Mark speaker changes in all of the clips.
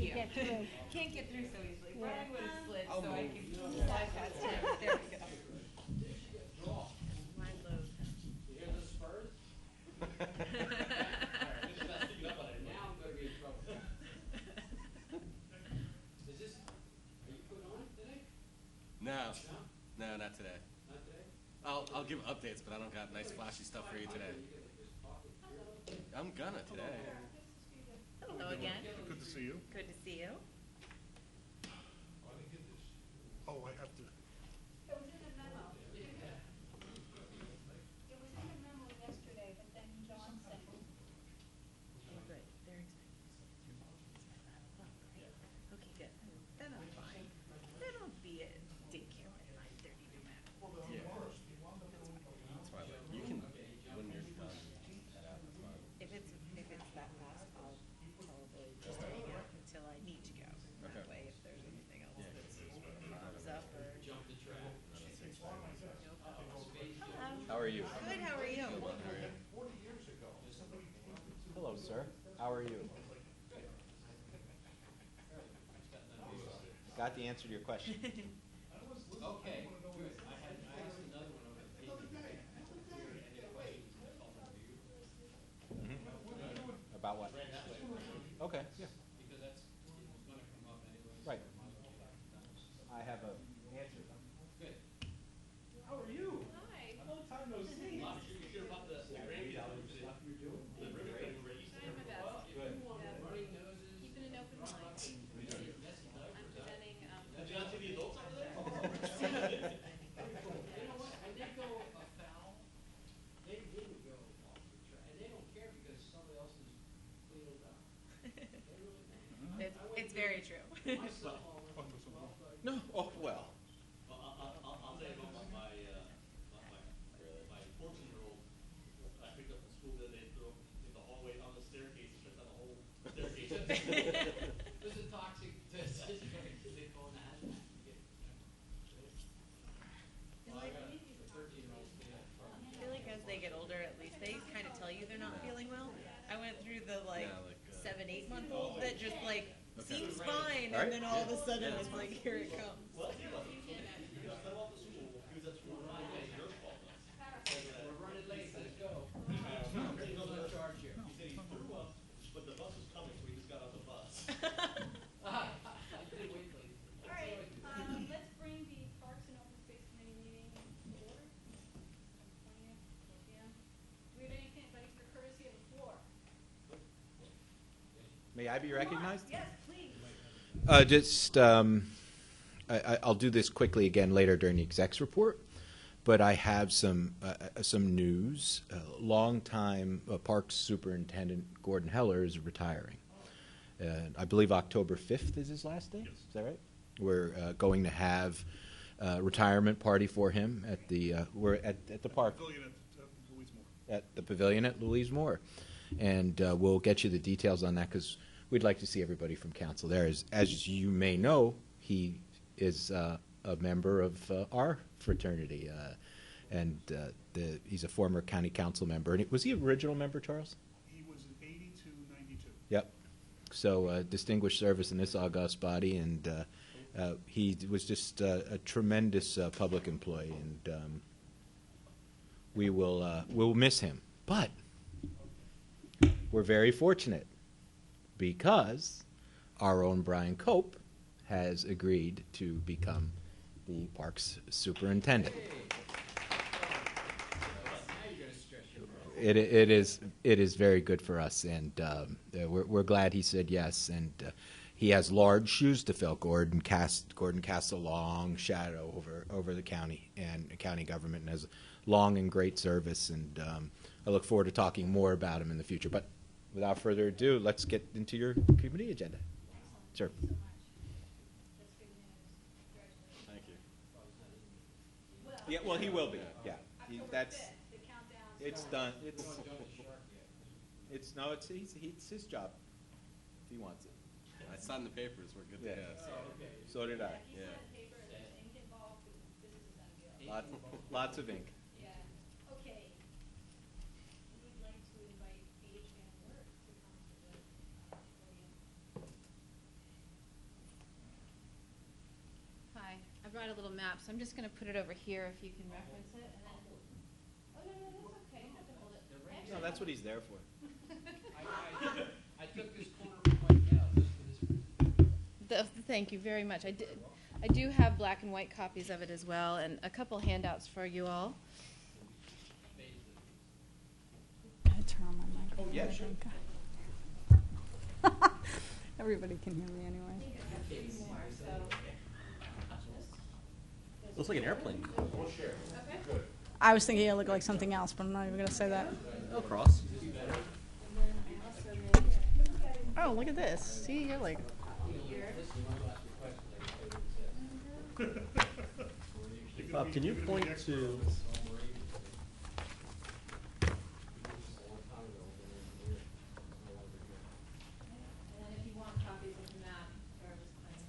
Speaker 1: you.
Speaker 2: get through.
Speaker 1: Can't get through so easily.
Speaker 2: Yeah.
Speaker 1: Brian would have slid,
Speaker 3: I'll
Speaker 1: so I
Speaker 3: move.
Speaker 1: can slide past him. There we go. My load.
Speaker 3: You hear the Spurs? Alright, this is not speaking up on it. Now I'm gonna be in trouble. Is this, are you putting on today?
Speaker 4: No,
Speaker 3: No?
Speaker 4: no, not today.
Speaker 3: Not today?
Speaker 4: I'll give updates, but I don't got nice flashy stuff for you today. I'm gonna today.
Speaker 1: Hello again.
Speaker 5: Good to see you.
Speaker 1: Good to see you.
Speaker 5: Oh, I have to.
Speaker 2: It was in the memo. It was in the memo yesterday, but then John sent it.
Speaker 1: Oh, good. They're expecting. Oh, great. Okay, good. Then I'm fine. Then I'll be at daycare by 9:30 no matter what.
Speaker 4: That's why you can, when you're done, head out. That's fine.
Speaker 1: If it's that fast, I'll probably just hang out until I need to go. That
Speaker 4: Okay.
Speaker 1: way, if there's anything else
Speaker 4: Yeah,
Speaker 1: that
Speaker 4: 'cause
Speaker 1: comes up or.
Speaker 3: Jump the track.
Speaker 1: Hello.
Speaker 6: How are you?
Speaker 1: Good. How are you?
Speaker 6: Hello, sir. How are you? Got the answer to your question.
Speaker 3: Okay, good. I asked another one over the paper. Any questions?
Speaker 6: About what? Okay, yeah.
Speaker 3: Because that's, it's gonna come up anyway.
Speaker 6: Right. I have a answer.
Speaker 3: Good. How are you?
Speaker 1: Hi.
Speaker 3: Long time no see. I'm sure you hear about the grandkids. Stuff you're doing. The ribbon cutting race.
Speaker 1: Trying my best.
Speaker 3: Good. Running noses.
Speaker 1: Keeping an open mind.
Speaker 3: Messy
Speaker 1: I'm
Speaker 3: diapers.
Speaker 1: presenting.
Speaker 3: Did you not see the adults over there? You know what, when they go afoul, they would go off the track, and they don't care because somebody else is cleaning it up. They really don't.
Speaker 1: It's very true.
Speaker 3: My son-in-law went to 12,
Speaker 6: No. Oh, well.
Speaker 3: I'll tell you about my 14-year-old. I picked up in school the other day, threw up in the hallway on the staircase, and tripped on the whole staircase. This is toxic. They go in the hazmat. Well, I got a 13-year-old kid.
Speaker 1: I feel like as they get older, at least they kind of tell you they're not feeling well. I went through the
Speaker 4: Yeah,
Speaker 1: 7, 8 month old that just seems fine,
Speaker 6: All right.
Speaker 1: and then all of a sudden it's like, here it comes.
Speaker 3: Well, he wasn't. He was let off the school. He was at school running late. Your fault. We're running late. Let's go. He goes in charge here. He said he threw up, but the bus was coming, so he just got on the bus. I didn't wait till he.
Speaker 2: All right, let's bring the Parks and Open Space Committee meeting to order. 20th, 4 p.m. Do we have anything, anybody for courtesy of the floor?
Speaker 6: May I be recognized?
Speaker 2: Yes, please.
Speaker 6: I'll do this quickly again later during the execs report, but I have some news. Longtime Parks Superintendent Gordon Heller is retiring. I believe October 5th is his last day.
Speaker 5: Yes.
Speaker 6: Is that right? We're going to have a retirement party for him at the we're at the park.
Speaker 5: Pavilion at Louise Moore.
Speaker 6: At the pavilion at Louise Moore. And we'll get you the details on that because we'd like to see everybody from council there. As you may know, he is a member of our fraternity. He's a former county council member. And was he an original member, Charles?
Speaker 5: He was in 80 to 92.
Speaker 6: Yep. So distinguished service in this august body. And he was just a tremendous public employee. And we'll miss him. But we're very fortunate because our own Brian Cope has agreed to become the parks superintendent. It is very good for us, and we're glad he said yes. And he has large shoes to fill. Gordon casts a long shadow over the county and county government, and has long and great service. And I look forward to talking more about him in the future. But without further ado, let's get into your committee agenda. Sure.
Speaker 4: Thank you.
Speaker 6: Yeah, well, he will be. Yeah, that's.
Speaker 2: The countdown.
Speaker 6: It's done. It's his job. If he wants it.
Speaker 4: I signed the papers. We're good
Speaker 6: Yeah.
Speaker 4: to go.
Speaker 6: So did I.
Speaker 4: Yeah.
Speaker 2: Paper, there's ink involved, this is a done deal.
Speaker 6: Lots of ink.
Speaker 2: Yeah, okay. We'd like to invite Paige Van Wert to come to the podium. provide a little map, so I'm just going to put it over here if you can reference it. And then, oh, no, that's okay. You have to hold it.
Speaker 4: No, that's what he's there for.
Speaker 7: I took this corner from White House just for this.
Speaker 2: Thank you very much. I do have black and white copies of it as well, and a couple handouts for you all.
Speaker 8: Can I turn on my microphone?
Speaker 4: Oh, yeah, sure.
Speaker 8: Everybody can hear me anyway.
Speaker 4: Looks like an airplane.
Speaker 8: I was thinking it looked like something else, but I'm not even going to say that.
Speaker 4: Oh, cross.
Speaker 8: Oh, look at this. See, you're like...
Speaker 3: Bob, can you point to?
Speaker 2: And then if you want copies of the map, Jarvis Plain,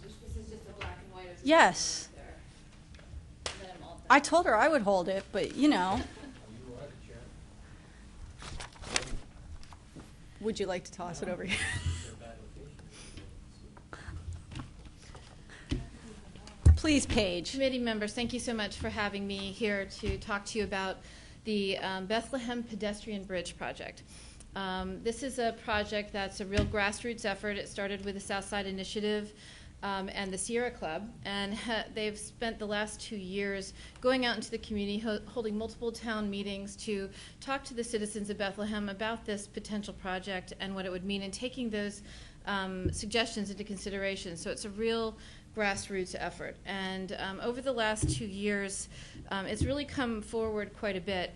Speaker 2: this is just a black and white. Of the
Speaker 8: Yes.
Speaker 2: there. And then I'm all done.
Speaker 8: I told her I would hold it, but, you know. Would you like to toss it over here? Please, Paige.
Speaker 2: Committee members, thank you so much for having me here to talk to you about the Bethlehem Pedestrian Bridge Project. This is a project that's a real grassroots effort. It started with the Southside Initiative and the Sierra Club, and they've spent the last 2 years going out into the community, holding multiple town meetings to talk to the citizens of Bethlehem about this potential project and what it would mean, and taking those suggestions into consideration. So it's a real grassroots effort. And over the last 2 years, it's really come forward quite a bit.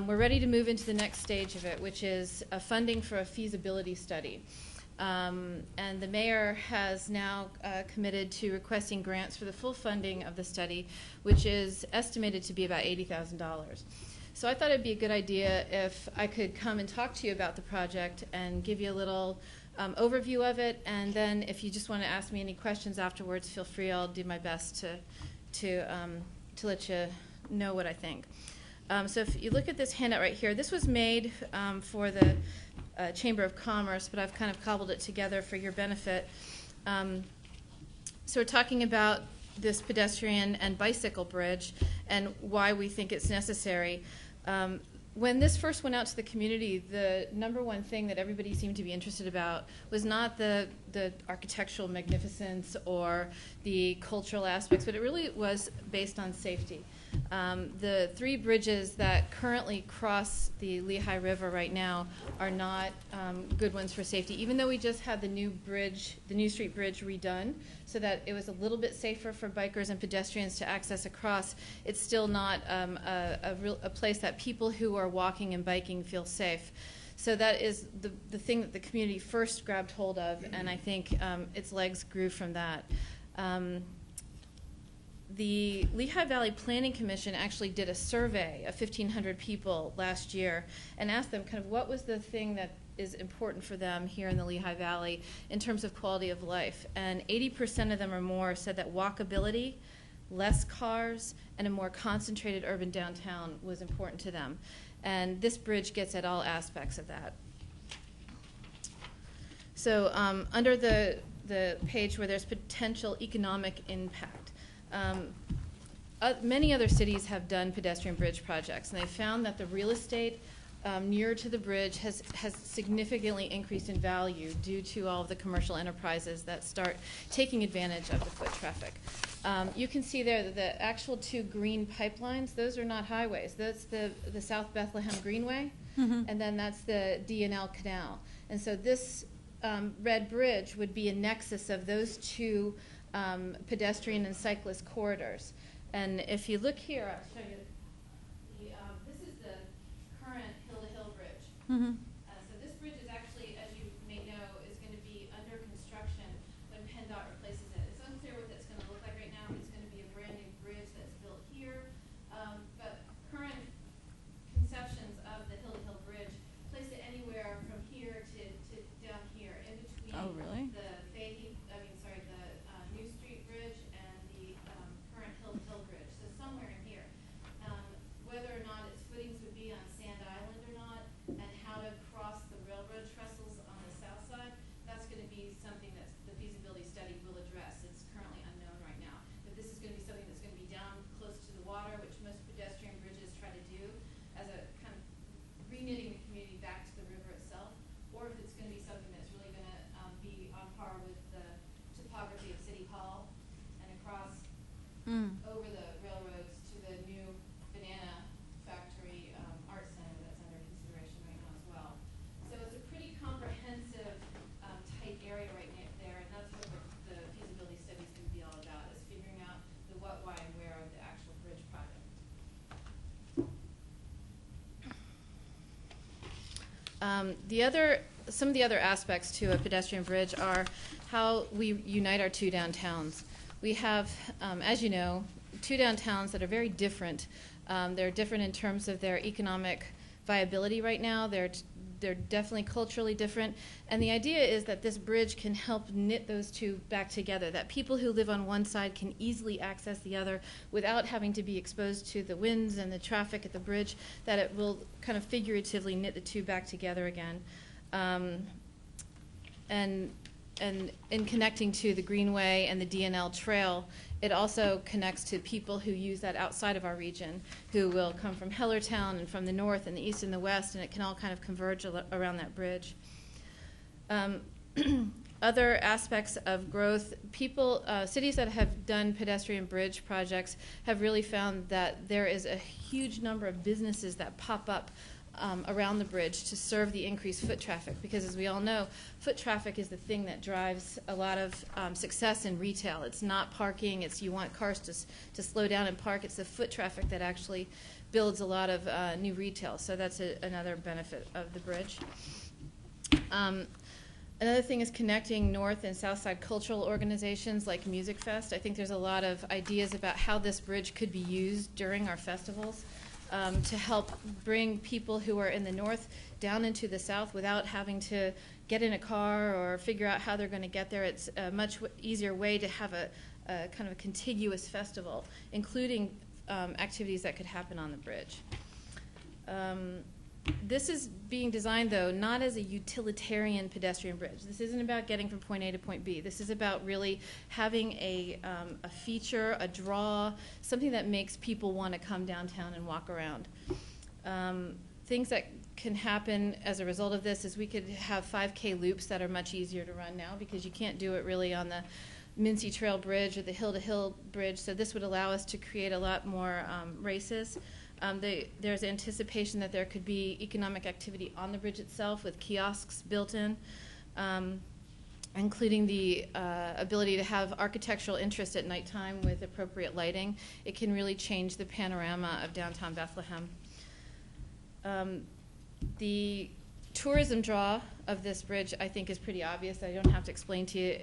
Speaker 2: We're ready to move into the next stage of it, which is funding for a feasibility study. And the mayor has now committed to requesting grants for the full funding of the study, which is estimated to be about $80,000. So I thought it'd be a good idea if I could come and talk to you about the project and give you a little overview of it, and then if you just want to ask me any questions afterwards, feel free. I'll do my best to let you know what I think. So if you look at this handout right here, this was made for the Chamber of Commerce, but I've kind of cobbled it together for your benefit. So we're talking about this pedestrian and bicycle bridge and why we think it's necessary. When this first went out to the community, the number one thing that everybody seemed to be interested about was not the architectural magnificence or the cultural aspects, but it really was based on safety. The 3 bridges that currently cross the Lehigh River right now are not good ones for safety, even though we just had the new bridge, the New Street Bridge redone so that it was a little bit safer for bikers and pedestrians to access across. It's still not a place that people who are walking and biking feel safe. So that is the thing that the community first grabbed hold of, and I think its legs grew from that. The Lehigh Valley Planning Commission actually did a survey of 1,500 people last year and asked them kind of what was the thing that is important for them here in the Lehigh Valley in terms of quality of life. And 80% of them or more said that walkability, less cars, and a more concentrated urban downtown was important to them. And this bridge gets at all aspects of that. So under the page where there's potential economic impact, many other cities have done pedestrian bridge projects, and they found that the real estate near to the bridge has significantly increased in value due to all of the commercial enterprises that start taking advantage of the foot traffic. You can see there that the actual 2 green pipelines, those are not highways. That's the South Bethlehem Greenway, and then that's the D&L Canal. And so this red bridge would be a nexus of those 2 pedestrian and cyclist corridors. And if you look here, I'll show you. This is the current hill-to-hill bridge. So this bridge is actually, as you may know, is going to be under construction when PennDOT replaces it. It's unclear what that's going to look like right now. It's going to be a brand new bridge that's built here. But current conceptions of the hill-to-hill bridge place it anywhere from here to down here, in between
Speaker 8: Oh, really?
Speaker 2: the New Street Bridge and the current Hill Bridge. So somewhere in here. Whether or not its footings would be on Sand Island or not, and how to cross the railroad trestles on the south side, that's going to be something that the feasibility study will address. And over the railroads to the new banana factory art center that's under consideration right now as well. So it's a pretty comprehensive, tight area right there, and that's what the feasibility study is going to be all about, is figuring out the what, why, and where of the actual bridge project. Some of the other aspects to a pedestrian bridge are how we unite our two downtowns. We have, as you know, two downtowns that are very different. They're different in terms of their economic viability right now. They're definitely culturally different. And the idea is that this bridge can help knit those two back together, that people who live on one side can easily access the other without having to be exposed to the winds and the traffic at the bridge, that it will kind of figuratively knit the two back together again. And in connecting to the Greenway and the DNL Trail, it also connects to people who use that outside of our region, who will come from Hellertown and from the north and the east and the west, and it can all kind of converge around that bridge. Other aspects of growth, cities that have done pedestrian bridge projects have really found that there is a huge number of businesses that pop up around the bridge to serve the increased foot traffic, because as we all know, foot traffic is the thing that drives a lot of success in retail. It's not parking, it's you want cars to slow down and park. It's the foot traffic that actually builds a lot of new retail, so that's another benefit of the bridge. Another thing is connecting North and South Side cultural organizations like Music Fest. I think there's a lot of ideas about how this bridge could be used during our festivals. To help bring people who are in the north down into the south without having to get in a car or figure out how they're going to get there. It's a much easier way to have a kind of a contiguous festival, including activities that could happen on the bridge. This is being designed, though, not as a utilitarian pedestrian bridge. This isn't about getting from point A to point B. This is about really having a feature, a draw, something that makes people want to come downtown and walk around. Things that can happen as a result of this is we could have 5K loops that are much easier to run now, because you can't do it really on the Mincy Trail Bridge or the Hill to Hill Bridge, so this would allow us to create a lot more races. There's anticipation that there could be economic activity on the bridge itself with kiosks built in, including the ability to have architectural interest at nighttime with appropriate lighting. It can really change the panorama of downtown Bethlehem. The tourism draw of this bridge, I think, is pretty obvious. I don't have to explain to you.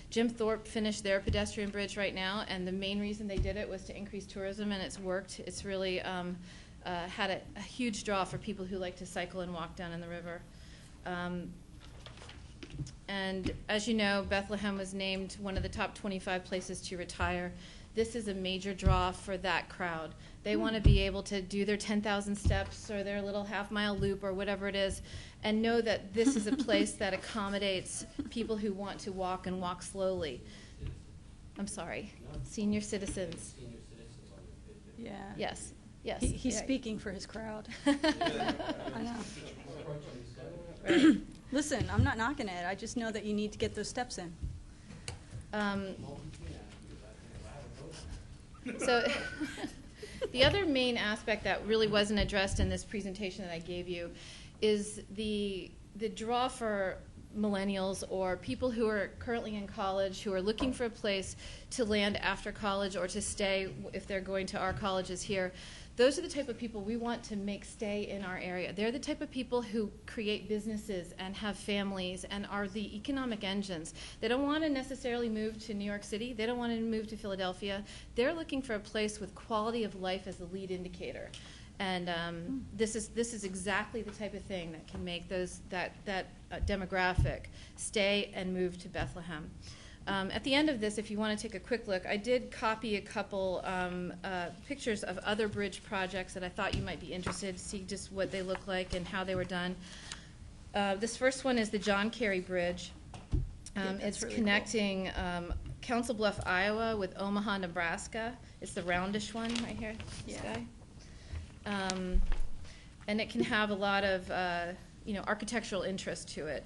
Speaker 2: Jim Thorpe finished their pedestrian bridge right now, and the main reason they did it was to increase tourism, and it's worked. It's really had a huge draw for people who like to cycle and walk down in the river. And as you know, Bethlehem was named one of the top 25 places to retire. This is a major draw for that crowd. They want to be able to do their 10,000 steps or their little half-mile loop or whatever it is, and know that this is a place that accommodates people who want to walk and walk slowly. I'm sorry, senior citizens.
Speaker 8: Yeah.
Speaker 2: Yes, yes.
Speaker 8: He's
Speaker 2: yeah.
Speaker 8: speaking for his crowd. I know.
Speaker 2: Right.
Speaker 8: Listen, I'm not knocking it. I just know that you need to get those steps in.
Speaker 2: So the other main aspect that really wasn't addressed in this presentation that I gave you is the draw for millennials or people who are currently in college who are looking for a place to land after college or to stay if they're going to our colleges here. Those are the type of people we want to make stay in our area. They're the type of people who create businesses and have families and are the economic engines. They don't want to necessarily move to New York City. They don't want to move to Philadelphia. They're looking for a place with quality of life as the lead indicator. And this is exactly the type of thing that can make that demographic stay and move to Bethlehem. At the end of this, if you want to take a quick look, I did copy a couple pictures of other bridge projects that I thought you might be interested to see just what they look like and how they were done. This first one is the John Kerry Bridge. It's really connecting Council Bluff, Iowa with Omaha, Nebraska. It's the roundish one right here, this guy. And it can have a lot of architectural interest to it.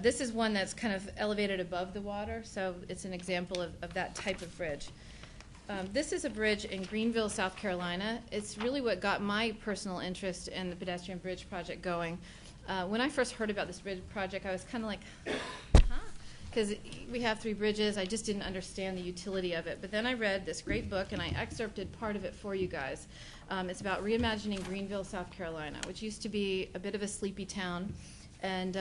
Speaker 2: This is one that's kind of elevated above the water, so it's an example of that type of bridge. This is a bridge in Greenville, South Carolina. It's really what got my personal interest in the pedestrian bridge project going. When I first heard about this bridge project, I was kind of like, huh? Because we have 3 bridges. I just didn't understand the utility of it. But then I read this great book, and I excerpted part of it for you guys. It's about reimagining Greenville, South Carolina, which used to be a bit of a sleepy town. And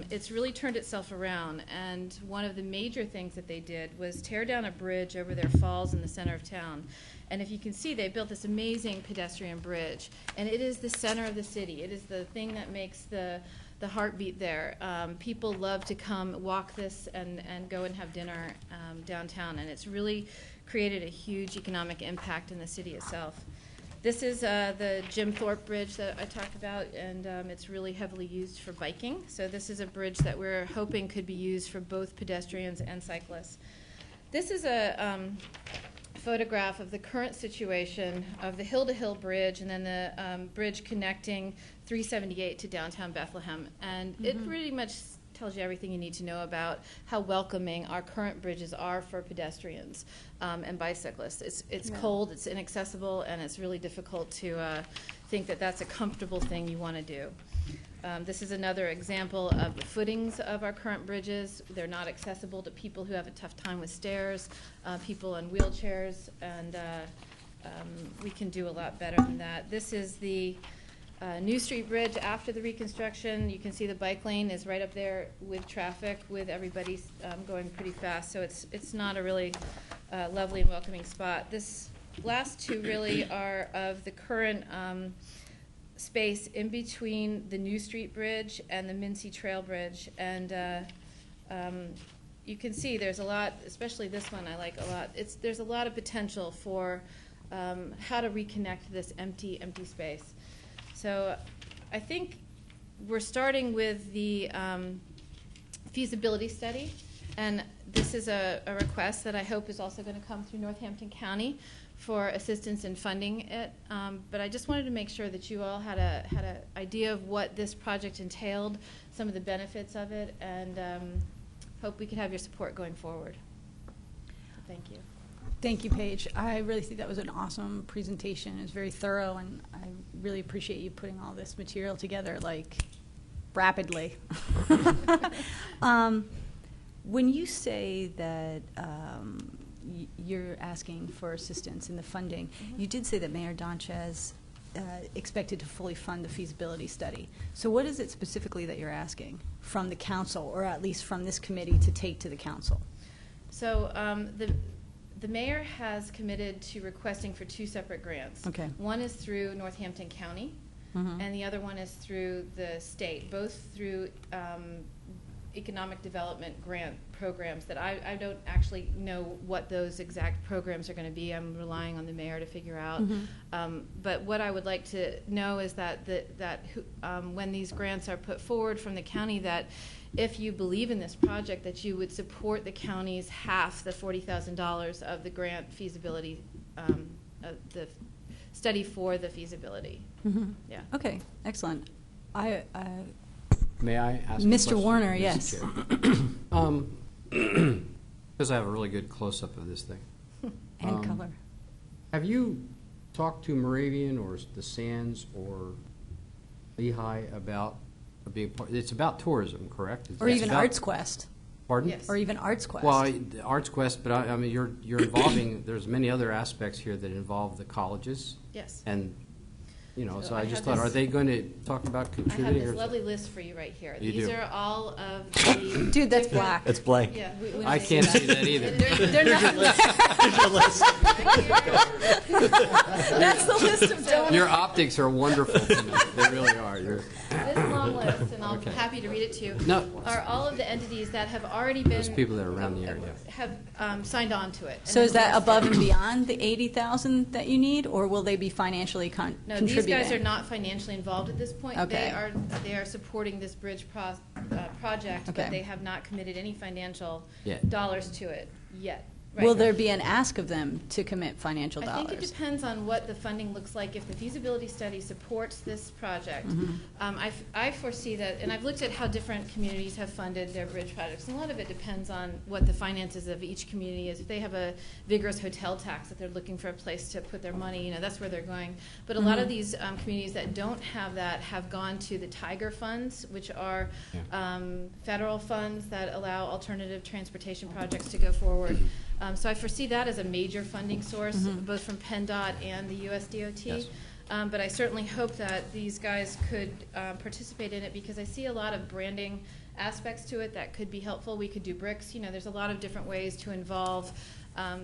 Speaker 2: it's really turned itself around. And one of the major things that they did was tear down a bridge over their falls in the center of town. And if you can see, they built this amazing pedestrian bridge. And it is the center of the city. It is the thing that makes the heartbeat there. People love to come walk this and go and have dinner downtown. And it's really created a huge economic impact in the city itself. This is the Jim Thorpe Bridge that I talked about, and it's really heavily used for biking. So this is a bridge that we're hoping could be used for both pedestrians and cyclists. This is a photograph of the current situation of the Hill to Hill Bridge and then the bridge connecting 378 to downtown Bethlehem. And it pretty much tells you everything you need to know about how welcoming our current bridges are for pedestrians and bicyclists. It's cold, it's inaccessible, and it's really difficult to think that that's a comfortable thing you want to do. This is another example of the footings of our current bridges. They're not accessible to people who have a tough time with stairs, people in wheelchairs, and we can do a lot better than that. This is the New Street Bridge after the reconstruction. You can see the bike lane is right up there with traffic, with everybody going pretty fast. So it's not a really lovely and welcoming spot. This last 2 really are of the current space in between the New Street Bridge and the Mincy Trail Bridge. And you can see there's a lot, especially this one I like a lot. There's a lot of potential for how to reconnect this empty space. So I think we're starting with the feasibility study, and this is a request that I hope is also going to come through Northampton County for assistance in funding it. But I just wanted to make sure that you all had an idea of what this project entailed, some of the benefits of it, and hope we could have your support going forward. So thank you.
Speaker 8: Thank you, Paige. I really think that was an awesome presentation. It was very thorough, and I really appreciate you putting all this material together, like, rapidly. When you say that you're asking for assistance in the funding, you did say that Mayor Donchez expected to fully fund the feasibility study. So what is it specifically that you're asking from the council, or at least from this committee, to take to the council?
Speaker 2: So the mayor has committed to requesting for 2 separate grants.
Speaker 8: Okay.
Speaker 2: One is through Northampton County, and the other one is through the state, both through economic development grant programs that I don't actually know what those exact programs are going to be. I'm relying on the mayor to figure out. But what I would like to know is that when these grants are put forward from the county, that if you believe in this project, that you would support the county's half, the $40,000 of the grant feasibility, the study for the feasibility. Yeah.
Speaker 8: Okay, excellent.
Speaker 9: May I ask
Speaker 8: Mr.
Speaker 9: a question,
Speaker 8: Warner,
Speaker 9: Mr.
Speaker 8: yes.
Speaker 9: Chair? Because I have a really good close-up of this thing.
Speaker 8: And color.
Speaker 9: Have you talked to Moravian or the Sands or Lehigh about a big part? It's about tourism, correct?
Speaker 8: Or even Arts Quest.
Speaker 9: Pardon?
Speaker 2: Yes.
Speaker 8: Or even Arts Quest.
Speaker 9: Well, Arts Quest, but I mean, you're involving, there's many other aspects here that involve the colleges.
Speaker 2: Yes.
Speaker 9: And, you know,
Speaker 2: So
Speaker 9: so
Speaker 2: I
Speaker 9: I just
Speaker 2: have
Speaker 9: thought,
Speaker 2: this-
Speaker 9: are they going to talk about
Speaker 2: I have
Speaker 9: contributing?
Speaker 2: this
Speaker 9: or is
Speaker 2: lovely
Speaker 9: it-
Speaker 2: list for you right here.
Speaker 9: You
Speaker 2: These
Speaker 9: do.
Speaker 2: are all of the
Speaker 8: Dude, that's
Speaker 2: different-
Speaker 8: black.
Speaker 6: It's blank.
Speaker 2: Yeah, we
Speaker 9: I
Speaker 2: don't
Speaker 9: can't
Speaker 2: see
Speaker 9: see that either.
Speaker 8: They're not, that's the list of donors.
Speaker 9: Your optics are wonderful tonight. They really are.
Speaker 2: This long list, and I'm
Speaker 9: Okay.
Speaker 2: happy to read it to you,
Speaker 9: No.
Speaker 2: are all of the entities that have already been
Speaker 9: Those people that are around the area.
Speaker 2: have signed on to it.
Speaker 8: So
Speaker 2: And
Speaker 8: is that
Speaker 2: endorsed
Speaker 8: above
Speaker 2: it.
Speaker 8: and beyond the 80,000 that you need, or will they be financially
Speaker 2: No,
Speaker 8: contributing?
Speaker 2: these guys are not financially involved at this point.
Speaker 8: Okay.
Speaker 2: They are supporting this bridge project,
Speaker 8: Okay.
Speaker 2: but they have not committed any financial
Speaker 9: Yet.
Speaker 2: dollars to it yet.
Speaker 8: Will
Speaker 2: Right.
Speaker 8: there be an ask of them to commit financial
Speaker 2: I
Speaker 8: dollars?
Speaker 2: think it depends on what the funding looks like. If the feasibility study supports this project, I foresee that, and I've looked at how different communities have funded their bridge projects, and a lot of it depends on what the finances of each community is. If they have a vigorous hotel tax that they're looking for a place to put their money, you know, that's where they're going. But a lot of these communities that don't have that have gone to the Tiger funds, which are federal funds that allow alternative transportation projects to go forward. So I foresee that as a major funding source, both from PennDOT and the US DOT.
Speaker 9: Yes.
Speaker 2: But I certainly hope that these guys could participate in it, because I see a lot of branding aspects to it that could be helpful. We could do bricks. You know, there's a lot of different ways to involve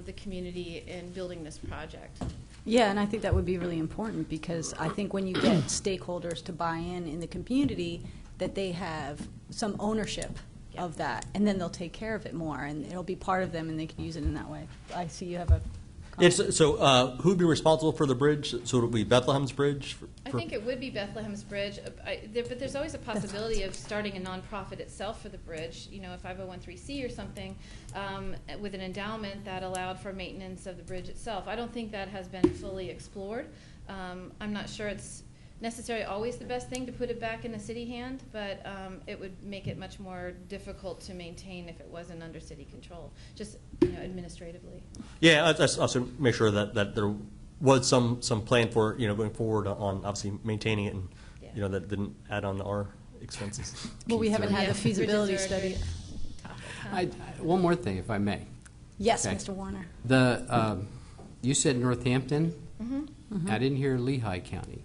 Speaker 2: the community in building this project.
Speaker 8: Yeah, and I think that would be really important, because I think when you get stakeholders to buy in the community, that they have some ownership of that, and then they'll take care of it more, and it'll be part of them, and they can use it in that way. I see you have a comment.
Speaker 3: It's, so who'd be responsible for the bridge? So would it be Bethlehem's Bridge?
Speaker 2: I think it would be Bethlehem's Bridge, but there's always a possibility of starting a nonprofit itself for the bridge, you know, a 5013C or something, with an endowment that allowed for maintenance of the bridge itself. I don't think that has been fully explored. I'm not sure it's necessarily always the best thing to put it back in the city hand, but it would make it much more difficult to maintain if it wasn't under city control, just, you know, administratively.
Speaker 3: Yeah, I also make sure that there was some plan for, you know, going forward on obviously maintaining it, and, you know, that didn't add on to our expenses.
Speaker 8: Well, we haven't had
Speaker 2: Yeah,
Speaker 8: the feasibility
Speaker 2: bridges are a
Speaker 8: study.
Speaker 2: great topic, huh?
Speaker 9: One more thing, if I may.
Speaker 8: Yes,
Speaker 9: Okay.
Speaker 8: Mr. Warner.
Speaker 9: You said Northampton?
Speaker 2: Mm-hmm.
Speaker 9: I didn't hear Lehigh County.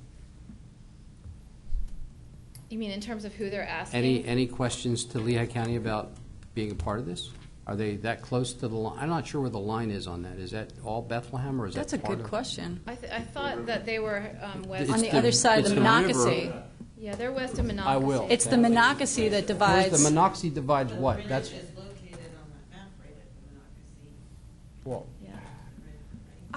Speaker 2: You mean in terms of who they're asking?
Speaker 9: Any questions to Lehigh County about being a part of this? Are they that close to the line? I'm not sure where the line is on that. Is that all Bethlehem, or is
Speaker 8: That's
Speaker 9: that
Speaker 8: a
Speaker 9: part
Speaker 8: good
Speaker 9: of?
Speaker 8: question.
Speaker 2: I thought that they were west.
Speaker 9: It's
Speaker 8: On the other side of
Speaker 9: it's
Speaker 8: the Monocacy.
Speaker 9: river.
Speaker 2: Yeah, they're west of Monocacy.
Speaker 9: I will.
Speaker 8: It's the Monocacy that
Speaker 9: Where's
Speaker 8: divides.
Speaker 9: the Monocacy divides what? That's,
Speaker 10: is located on that map right at the Monocacy.
Speaker 9: well,
Speaker 2: Yeah.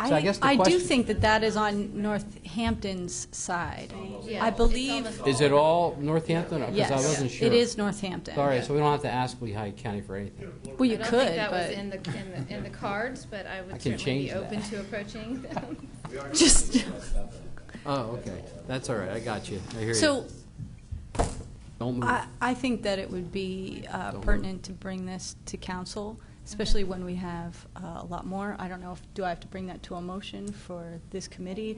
Speaker 9: So I guess the
Speaker 8: I do
Speaker 9: question-
Speaker 8: think that is on Northampton's side.
Speaker 2: Yeah,
Speaker 8: I
Speaker 2: it's
Speaker 8: believe,
Speaker 2: almost
Speaker 9: is it all Northampton? Because I
Speaker 8: yes,
Speaker 9: wasn't sure.
Speaker 8: it is Northampton.
Speaker 9: All right, so we don't have to ask Lehigh County for anything.
Speaker 8: Well, you
Speaker 2: I don't
Speaker 8: could,
Speaker 2: think that was
Speaker 8: but
Speaker 2: in the cards, but I
Speaker 9: I
Speaker 2: would
Speaker 9: can
Speaker 2: certainly
Speaker 9: change
Speaker 2: be
Speaker 9: that.
Speaker 2: open to approaching them.
Speaker 8: just,
Speaker 9: Oh, okay. That's all right. I got you. I hear you.
Speaker 8: so
Speaker 9: Don't move.
Speaker 8: I think that it would be pertinent to bring this to council, especially when we have a lot more. I don't know do I have to bring that to a motion for this committee?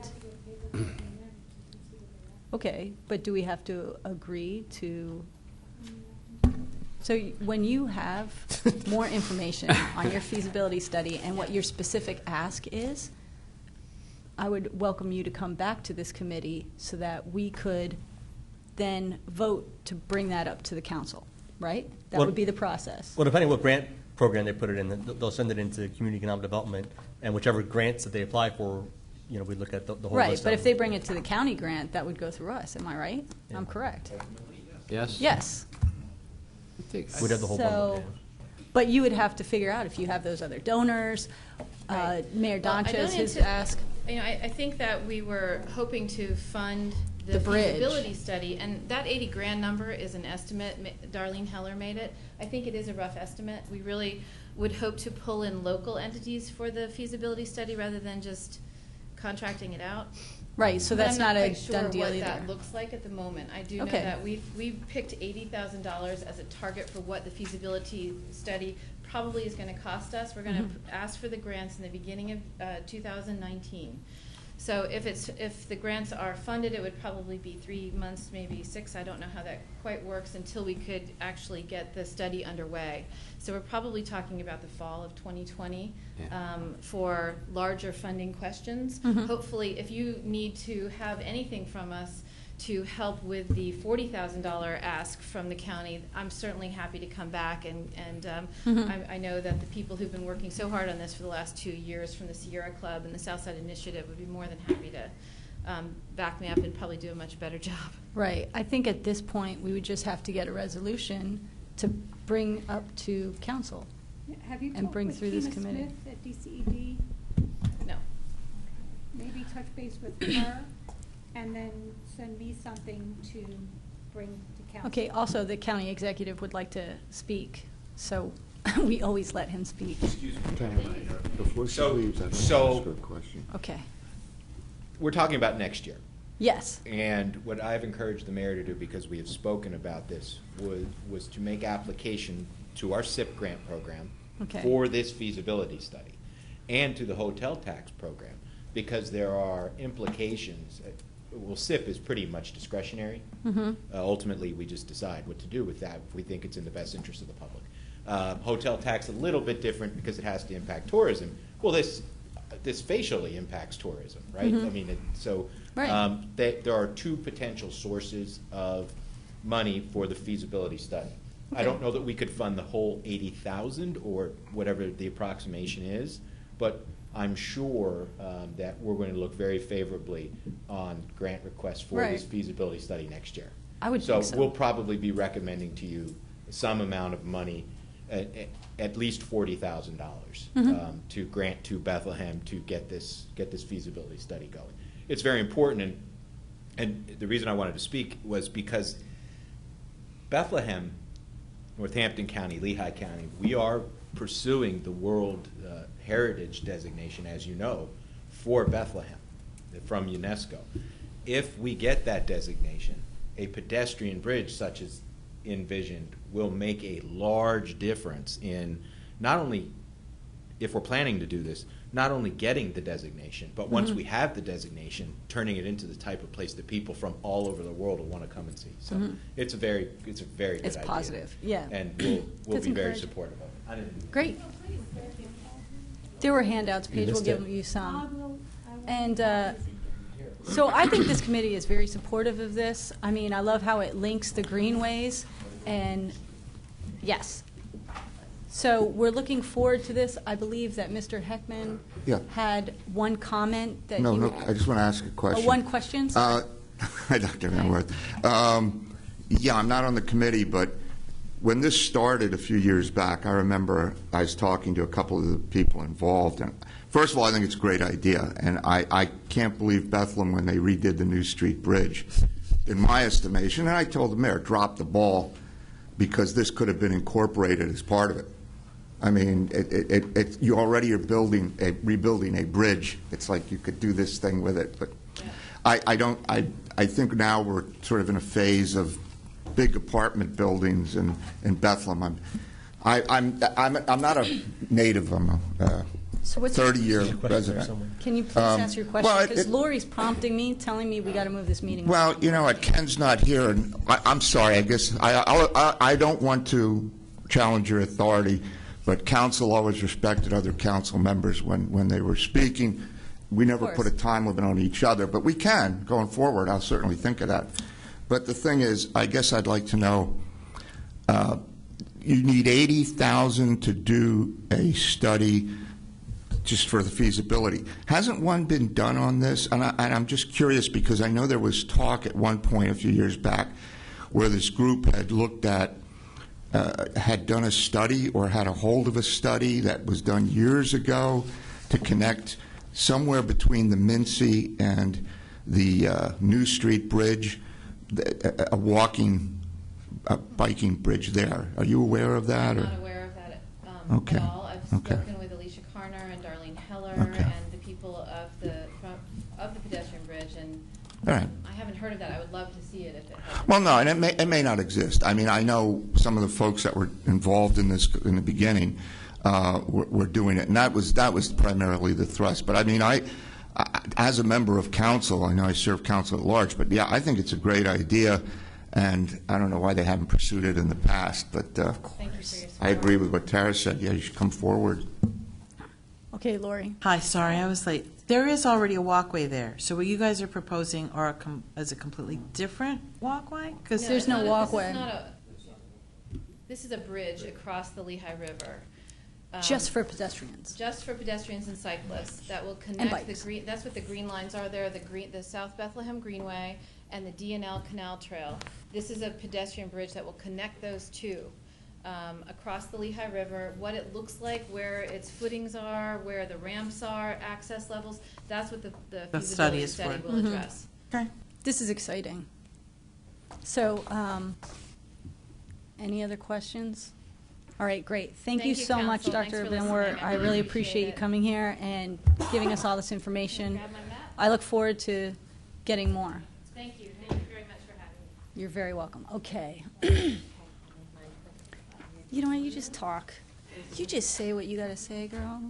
Speaker 8: Okay, but do we have to agree to? So when you have more information on your feasibility study and what your specific ask is, I would welcome you to come back to this committee so that we could then vote to bring that up to the council, right? That
Speaker 3: Well-
Speaker 8: would be the process.
Speaker 3: Well, depending what grant program they put it in, they'll send it into community economic development, and whichever grants that they apply for, you know, we look at the whole
Speaker 8: Right,
Speaker 3: list
Speaker 8: but
Speaker 3: of
Speaker 8: if they
Speaker 3: them.
Speaker 8: bring it to the county grant, that would go through us, am I right?
Speaker 3: Yeah.
Speaker 8: I'm correct.
Speaker 9: Yes?
Speaker 8: Yes.
Speaker 9: I think-
Speaker 3: We'd have the whole bundle,
Speaker 8: So,
Speaker 3: yeah.
Speaker 8: but you would have to figure out if you have those other donors.
Speaker 2: Right.
Speaker 8: Mayor
Speaker 2: Well, I
Speaker 8: Donchez,
Speaker 2: don't
Speaker 8: his
Speaker 2: anti-
Speaker 8: ask.
Speaker 2: You know, I think that we were hoping to fund
Speaker 8: The
Speaker 2: the
Speaker 8: bridge.
Speaker 2: feasibility study, and that 80 grand number is an estimate. Darlene Heller made it. I think it is a rough estimate. We really would hope to pull in local entities for the feasibility study rather than just contracting it out.
Speaker 8: Right, so
Speaker 2: But
Speaker 8: that's not a
Speaker 2: quite sure
Speaker 8: done deal
Speaker 2: what
Speaker 8: either.
Speaker 2: that looks like at the moment. I do know
Speaker 8: Okay.
Speaker 2: that we've picked $80,000 as a target for what the feasibility study probably is going to cost us. We're going to ask for the grants in the beginning of 2019. So if the grants are funded, it would probably be 3 months, maybe 6. I don't know how that quite works until we could actually get the study underway. So we're probably talking about the fall of 2020
Speaker 9: Yeah.
Speaker 2: for larger funding questions.
Speaker 8: Mhm.
Speaker 2: Hopefully, if you need to have anything from us to help with the $40,000 ask from the county, I'm certainly happy to come back, and
Speaker 8: Mhm.
Speaker 2: I know that the people who've been working so hard on this for the last 2 years from the Sierra Club and the Southside Initiative would be more than happy to back me up and probably do a much better job.
Speaker 8: Right, I think at this point, we would just have to get a resolution to bring up to council.
Speaker 11: Have you
Speaker 8: and
Speaker 11: talked
Speaker 8: bring
Speaker 11: with
Speaker 8: through this
Speaker 11: Tina
Speaker 8: committee.
Speaker 11: Smith at DCED?
Speaker 2: No.
Speaker 11: Maybe touch base with her and then send me something to bring to council.
Speaker 8: Okay, also, the county executive would like to speak, so We always let him speak.
Speaker 12: Before she
Speaker 6: So-
Speaker 12: leaves, I'd like to
Speaker 6: so-
Speaker 12: ask her a question.
Speaker 8: Okay.
Speaker 6: We're talking about next year.
Speaker 8: Yes.
Speaker 6: And what I've encouraged the mayor to do, because we have spoken about this, was to make application to our SIP grant program
Speaker 8: Okay.
Speaker 6: for this feasibility study and to the hotel tax program, because there are implications. Well, SIP is pretty much discretionary. Ultimately, we just decide what to do with that if we think it's in the best interest of the public. Hotel tax, a little bit different because it has to impact tourism. Well, this facially impacts tourism, right? I mean,
Speaker 8: Right.
Speaker 6: there are two potential sources of money for the feasibility study. I
Speaker 8: Okay.
Speaker 6: don't know that we could fund the whole 80,000 or whatever the approximation is, but I'm sure that we're going to look very favorably on grant requests for this
Speaker 8: Right.
Speaker 6: feasibility study next year.
Speaker 8: I would think so.
Speaker 6: So we'll probably be recommending to you some amount of money, at least $40,000, to grant to Bethlehem to get this feasibility study going. It's very important, and the reason I wanted to speak was because Bethlehem, Northampton County, Lehigh County, we are pursuing the World Heritage designation, as you know, for Bethlehem from UNESCO. If we get that designation, a pedestrian bridge such as envisioned will make a large difference in not only, if we're planning to do this, not only getting the designation, but once we have the designation, turning it into the type of place that people from all over the world will want to come and see. So it's a very good
Speaker 8: It's
Speaker 6: idea.
Speaker 8: positive, yeah.
Speaker 6: And we'll
Speaker 8: That's
Speaker 6: be very
Speaker 8: encouraging.
Speaker 6: supportive of it. I didn't-
Speaker 8: Great. There were handouts, Paige will
Speaker 6: missed
Speaker 8: give
Speaker 6: it.
Speaker 8: you some. And so I think this committee is very supportive of this. I mean, I love how it links the greenways, and yes. So we're looking forward to this. I believe that Mr. Heckman
Speaker 12: Yeah.
Speaker 8: had one comment that
Speaker 12: No,
Speaker 8: he
Speaker 12: no,
Speaker 8: would-
Speaker 12: I just want to ask a
Speaker 8: Oh,
Speaker 12: question.
Speaker 8: one question? Sorry.
Speaker 12: Hi, Dr. Van Wert. Yeah, I'm not on the committee, but when this started a few years back, I remember I was talking to a couple of the people involved. And first of all, I think it's a great idea. And I can't believe Bethlehem, when they redid the New Street Bridge, in my estimation, and I told the mayor, drop the ball, because this could have been incorporated as part of it. I mean, you already are rebuilding a bridge. It's like you could do this thing with it. But I think now we're sort of in a phase of big apartment buildings in Bethlehem. I'm not a native. I'm a
Speaker 8: So what's-
Speaker 12: 30-year resident.
Speaker 8: Can you please ask your question?
Speaker 12: well,
Speaker 8: Because
Speaker 12: it-
Speaker 8: Lori's prompting me, telling me we got to move this meeting.
Speaker 12: Well, you know what, Ken's not here, and I'm sorry, I guess, I don't want to challenge your authority, but council always respected other council members when they were speaking. We never
Speaker 8: course.
Speaker 12: put a time limit on each other, but we can, going forward, I'll certainly think of that. But the thing is, I guess I'd like to know, you need 80,000 to do a study just for the feasibility. Hasn't one been done on this? And I'm just curious because I know there was talk at one point a few years back where this group had looked at, had done a study or had a hold of a study that was done years ago to connect somewhere between the Mincy and the New Street Bridge, a biking bridge there. Are you aware of that?
Speaker 2: I'm
Speaker 12: or?
Speaker 2: not aware of that
Speaker 12: Okay.
Speaker 2: at all. I've
Speaker 12: Okay.
Speaker 2: spoken with Alicia Carner and Darlene Heller
Speaker 12: Okay.
Speaker 2: and the people of the pedestrian bridge, and
Speaker 12: All right.
Speaker 2: I haven't heard of that. I would love to see it if it had.
Speaker 12: Well, no, and it may not exist. I mean, I know some of the folks that were involved in this in the beginning were doing it, and that was primarily the thrust. But I mean, I as a member of council, I know I serve council at large, but yeah, I think it's a great idea, and I don't know why they haven't pursued it in the past. But
Speaker 2: Thank you for your support.
Speaker 12: I agree with what Tara said. Yeah, you should come forward.
Speaker 8: Okay, Lori.
Speaker 10: Hi, sorry, I was late. There is already a walkway there, so what you guys are proposing is a completely different walkway? Because
Speaker 8: There's no walkway.
Speaker 2: This is a bridge across the Lehigh River.
Speaker 8: Just for pedestrians.
Speaker 2: Just for pedestrians and cyclists that will connect the
Speaker 8: bikes.
Speaker 2: green. That's what the green lines are there. The South Bethlehem Greenway and the D&L Canal Trail. This is a pedestrian bridge that will connect those two across the Lehigh River. What it looks like, where its footings are, where the ramps are, access levels. That's what the
Speaker 10: study
Speaker 2: feasibility
Speaker 10: is
Speaker 2: study
Speaker 10: for.
Speaker 2: will address.
Speaker 10: Okay.
Speaker 8: This is exciting. So, any other questions? All right, great. Thank you
Speaker 2: Thank you,
Speaker 8: so much,
Speaker 2: Council. Thanks
Speaker 8: Dr.
Speaker 2: for
Speaker 8: Van Wert.
Speaker 2: listening. I
Speaker 8: I really
Speaker 2: really
Speaker 8: appreciate
Speaker 2: appreciate
Speaker 8: you
Speaker 2: it.
Speaker 8: coming here and giving us all this information.
Speaker 2: Grab my map.
Speaker 8: I look forward to getting more.
Speaker 2: Thank you. Thank you very much for having me.
Speaker 8: You're very welcome. Okay. You know what? You just talk. You just say what you got to say, girl.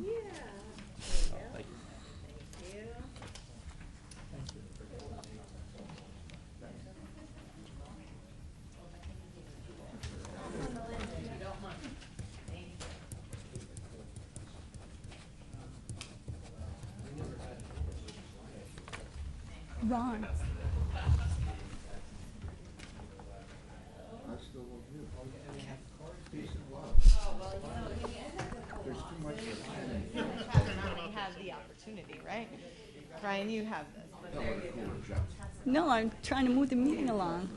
Speaker 8: Ron.
Speaker 1: Have the opportunity, right? Brian, you have this.
Speaker 8: No, I'm trying to move the meeting along.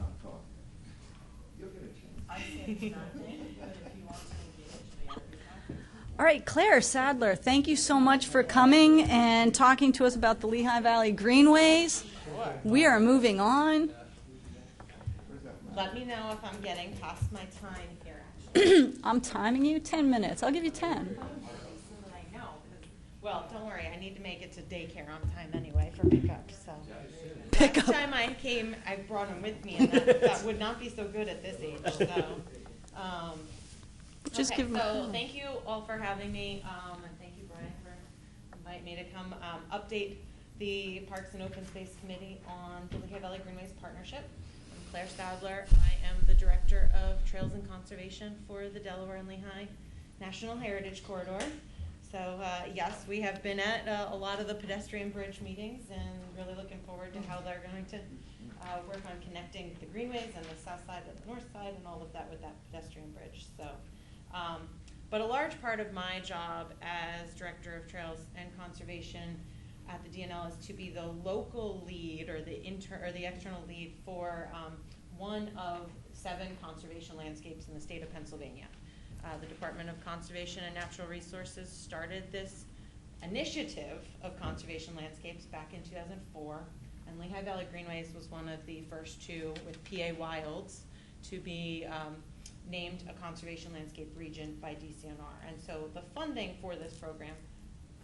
Speaker 8: All right, Claire Sadler, thank you so much for coming and talking to us about the Lehigh Valley Greenways. We are moving on.
Speaker 1: Let me know if I'm getting past my time here.
Speaker 8: I'm timing you 10 minutes. I'll give you 10.
Speaker 1: I know. Well, don't worry. I need to make it to daycare on time anyway for pickup. So
Speaker 8: Pick up.
Speaker 1: last time I came, I brought him with me, and that would not be so good at this age. So,
Speaker 8: Just
Speaker 1: okay,
Speaker 8: give him a
Speaker 1: so
Speaker 8: call.
Speaker 1: thank you all for having me, and thank you, Brian, for inviting me to come update the Parks and Open Space Committee on the Lehigh Valley Greenways Partnership. I'm Claire Stadler. I am the Director of Trails and Conservation for the Delaware and Lehigh National Heritage Corridor. So yes, we have been at a lot of the pedestrian bridge meetings and really looking forward to how they're going to work on connecting the greenways and the south side and the north side and all of that with that pedestrian bridge. So, but a large part of my job as Director of Trails and Conservation at the DNL is to be the local lead or the external lead for one of 7 conservation landscapes in the state of Pennsylvania. The Department of Conservation and Natural Resources started this initiative of conservation landscapes back in 2004, and Lehigh Valley Greenways was one of the first 2 with PA Wilds to be named a conservation landscape region by DCNR. And so the funding for this program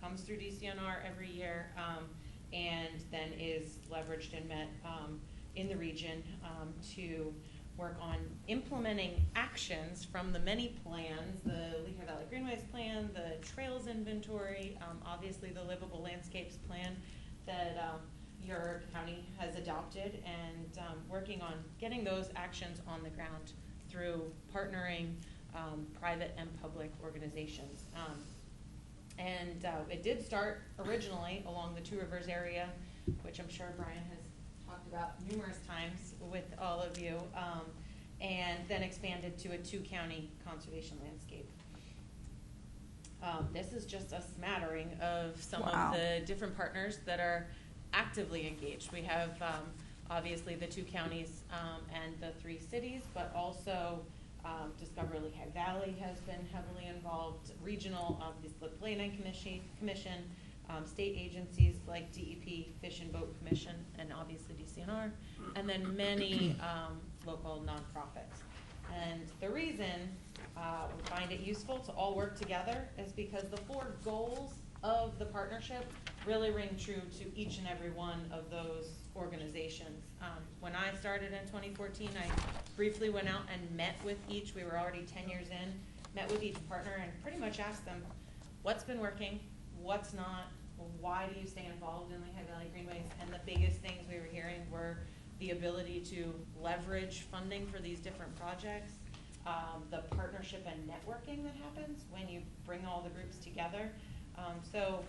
Speaker 1: comes through DCNR every year and then is leveraged and met in the region to work on implementing actions from the many plans, the Lehigh Valley Greenways plan, the Trails Inventory, obviously the Livable Landscapes plan that your county has adopted, and working on getting those actions on the ground through partnering private and public organizations. And it did start originally along the Two Rivers area, which I'm sure Brian has talked about numerous times with all of you, and then expanded to a 2-county conservation landscape. This is just a smattering of some
Speaker 8: Wow.
Speaker 1: of the different partners that are actively engaged. We have obviously the 2 counties and the 3 cities, but also Discover Lehigh Valley has been heavily involved, regional, the Planning Commission, state agencies like DEP, Fish and Boat Commission, and obviously DCNR, and then many local nonprofits. And the reason we find it useful to all work together is because the 4 goals of the partnership really ring true to each and every one of those organizations. When I started in 2014, I briefly went out and met with each. We were already 10 years in, met with each partner and pretty much asked them what's been working, what's not, why do you stay involved in Lehigh Valley Greenways? And the biggest things we were hearing were the ability to leverage funding for these different projects, the partnership and networking that happens when you bring all the groups together. So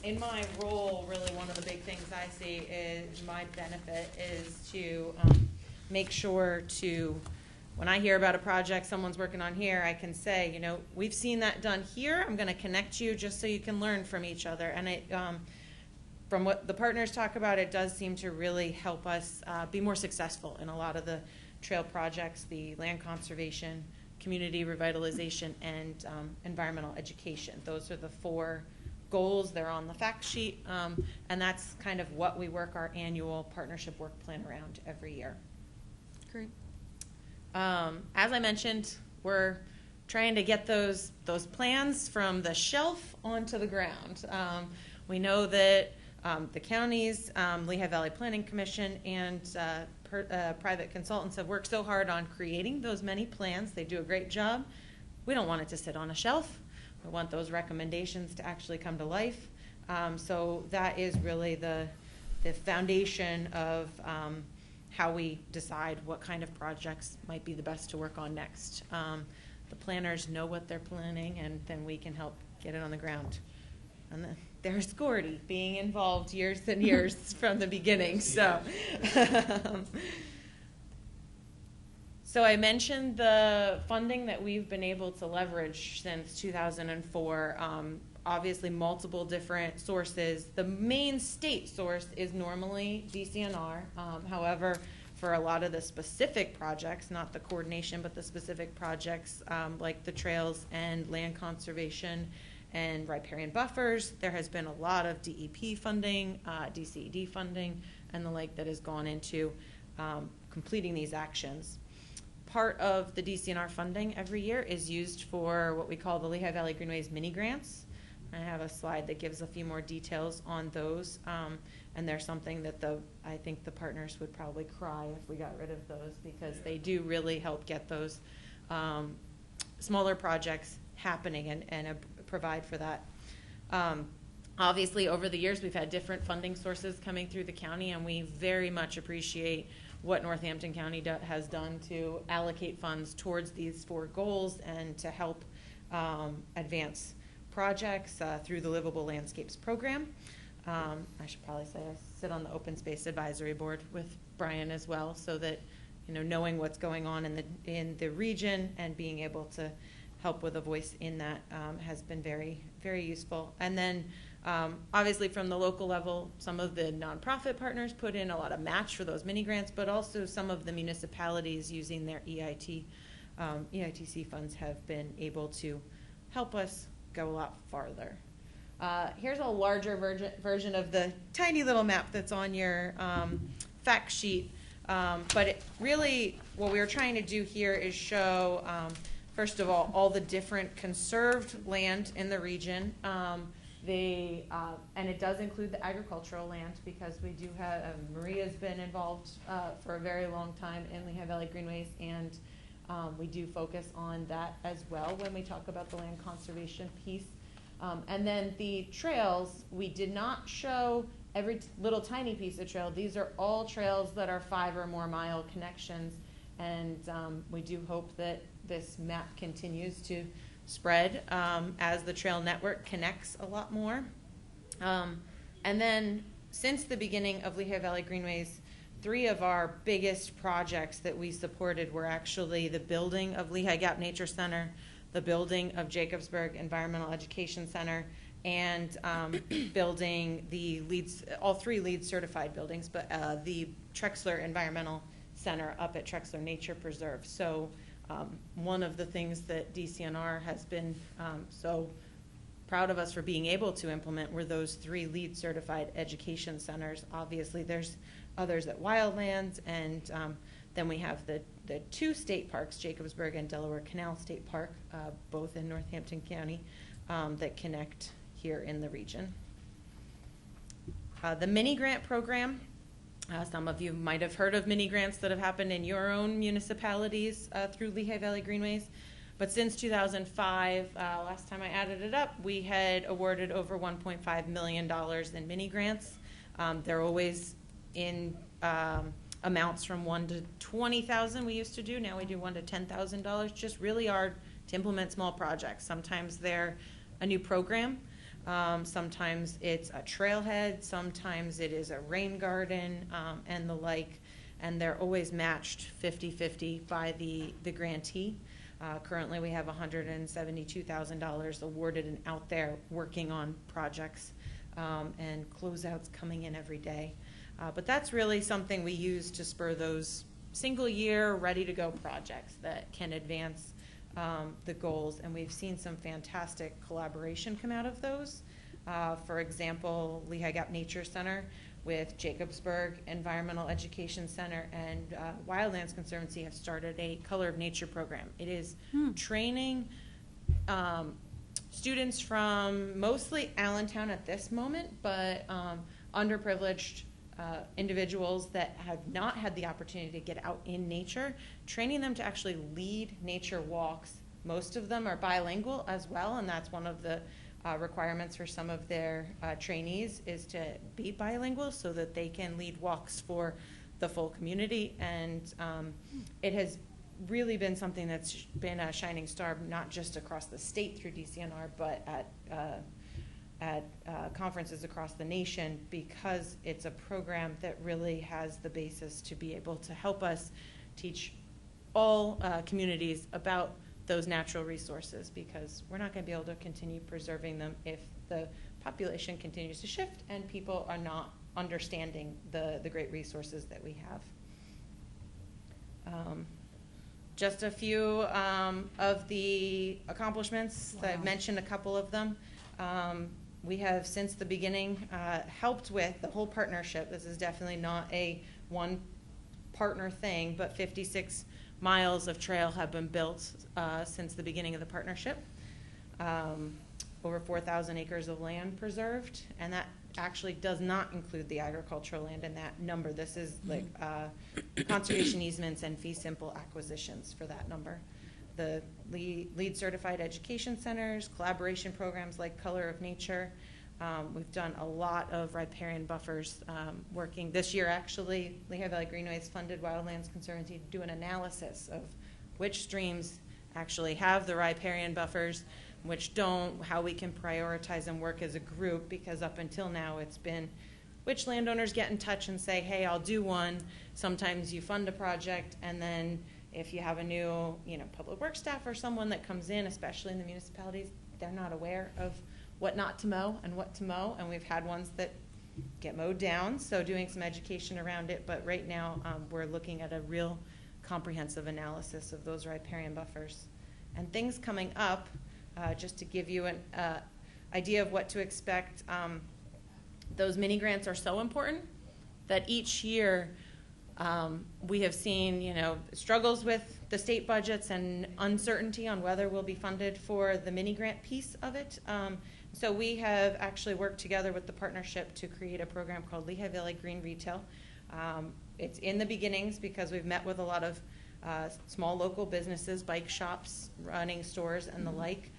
Speaker 1: in my role, really one of the big things I see is my benefit is to make sure to, when I hear about a project someone's working on here, I can say, you know, we've seen that done here. I'm going to connect you just so you can learn from each other. And it, from what the partners talk about, it does seem to really help us be more successful in a lot of the trail projects, the land conservation, community revitalization, and environmental education. Those are the 4 goals. They're on the fact sheet, and that's kind of what we work our annual partnership work plan around every year.
Speaker 8: Great.
Speaker 1: As I mentioned, we're trying to get those plans from the shelf onto the ground. We know that the counties, Lehigh Valley Planning Commission, and private consultants have worked so hard on creating those many plans. They do a great job. We don't want it to sit on a shelf. We want those recommendations to actually come to life. So that is really the foundation of how we decide what kind of projects might be the best to work on next. The planners know what they're planning, and then we can help get it on the ground. And there's Gordy being involved years and years from the beginning. So, so I mentioned the funding that we've been able to leverage since 2004. Obviously, multiple different sources. The main state source is normally DCNR. However, for a lot of the specific projects, not the coordination, but the specific projects like the trails and land conservation and riparian buffers, there has been a lot of DEP funding, DCED funding, and the like that has gone into completing these actions. Part of the DCNR funding every year is used for what we call the Lehigh Valley Greenways mini grants. I have a slide that gives a few more details on those, and they're something that I think the partners would probably cry if we got rid of those, because they do really help get those smaller projects happening and provide for that. Obviously, over the years, we've had different funding sources coming through the county, and we very much appreciate what Northampton County has done to allocate funds towards these 4 goals and to help advance projects through the Livable Landscapes program. I should probably say I sit on the Open Space Advisory Board with Brian as well, so that knowing what's going on in the region and being able to help with a voice in that has been very, very useful. And then obviously from the local level, some of the nonprofit partners put in a lot of match for those mini grants, but also some of the municipalities using their EITC funds have been able to help us go a lot farther. Here's a larger version of the tiny little map that's on your fact sheet. But really what we were trying to do here is show, first of all the different conserved land in the region. And it does include the agricultural land, because we do have, Maria's been involved for a very long time in Lehigh Valley Greenways, and we do focus on that as well when we talk about the land conservation piece. And then the trails, we did not show every little tiny piece of trail. These are all trails that are 5 or more mile connections, and we do hope that this map continues to spread as the trail network connects a lot more. And then since the beginning of Lehigh Valley Greenways, 3 of our biggest projects that we supported were actually the building of Lehigh Gap Nature Center, the building of Jacobsburg Environmental Education Center, and building the all 3 LEED certified buildings, but the Trexler Environmental Center up at Trexler Nature Preserve. So one of the things that DCNR has been so proud of us for being able to implement were those 3 LEED certified education centers. Obviously there's others at Wildlands, and then we have the 2 state parks, Jacobsburg and Delaware Canal State Park, both in Northampton County, that connect here in the region. The mini grant program, some of you might have heard of mini grants that have happened in your own municipalities through Lehigh Valley Greenways. But since 2005, last time I added it up, we had awarded over $1.5 million in mini grants. They're always in amounts from $1,000 to $20,000 we used to do. Now we do $1,000 to $10,000. Just really are to implement small projects. Sometimes they're a new program. Sometimes it's a trailhead. Sometimes it is a rain garden and the like. And they're always matched 50-50 by the grantee. Currently we have $172,000 awarded and out there working on projects, and closeouts coming in every day. But that's really something we use to spur those single year, ready to go projects that can advance the goals. And we've seen some fantastic collaboration come out of those. For example, Lehigh Gap Nature Center with Jacobsburg Environmental Education Center and Wildlands Conservancy have started a Color of Nature program. It is training students from mostly Allentown at this moment, but underprivileged individuals that have not had the opportunity to get out in nature, training them to actually lead nature walks. Most of them are bilingual as well, and that's one of the requirements for some of their trainees is to be bilingual so that they can lead walks for the full community. And it has really been something that's been a shining star, not just across the state through DCNR, but at conferences across the nation, because it's a program that really has the basis to be able to help us teach all communities about those natural resources, because we're not going to be able to continue preserving them if the population continues to shift and people are not understanding the great resources that we have. Just a few of the accomplishments. Wow. I've mentioned a couple of them. We have, since the beginning, helped with the whole partnership. This is definitely not a one partner thing, but 56 miles of trail have been built since the beginning of the partnership. Over 4,000 acres of land preserved, and that actually does not include the agricultural land in that number. This is like conservation easements and fee simple acquisitions for that number. The LEED certified education centers, collaboration programs like Color of Nature. We've done a lot of riparian buffers working. This year, actually, Lehigh Valley Greenways funded Wildlands Conservancy to do an analysis of which streams actually have the riparian buffers, which don't, how we can prioritize and work as a group, because up until now it's been which landowners get in touch and say, hey, I'll do one. Sometimes you fund a project, and then if you have a new public works staff or someone that comes in, especially in the municipalities, they're not aware of what not to mow and what to mow, and we've had ones that get mowed down, so doing some education around it. But right now we're looking at a real comprehensive analysis of those riparian buffers. And things coming up, just to give you an idea of what to expect, those mini grants are so important that each year we have seen struggles with the state budgets and uncertainty on whether we'll be funded for the mini grant piece of it. So we have actually worked together with the partnership to create a program called Lehigh Valley Green Retail. It's in the beginnings because we've met with a lot of small local businesses, bike shops, running stores, and the like,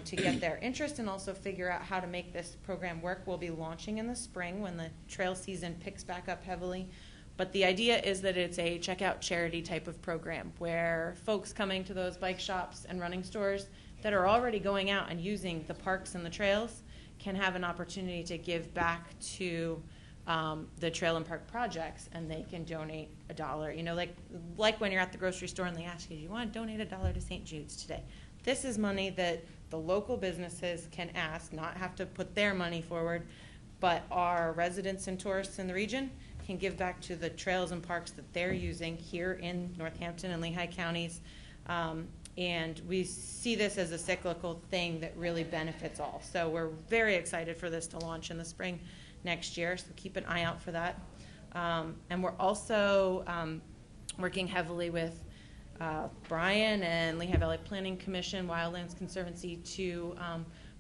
Speaker 1: to get their interest and also figure out how to make this program work. We'll be launching in the spring when the trail season picks back up heavily. But the idea is that it's a checkout charity type of program where folks coming to those bike shops and running stores that are already going out and using the parks and the trails can have an opportunity to give back to the trail and park projects, and they can donate $1. Like when you're at the grocery store and they ask you, do you want to donate $1 to St. Jude's today? This is money that the local businesses can ask, not have to put their money forward, but our residents and tourists in the region can give back to the trails and parks that they're using here in Northampton and Lehigh counties. And we see this as a cyclical thing that really benefits all. So we're very excited for this to launch in the spring next year, so keep an eye out for that. And we're also working heavily with Brian and Lehigh Valley Planning Commission, Wildlands Conservancy to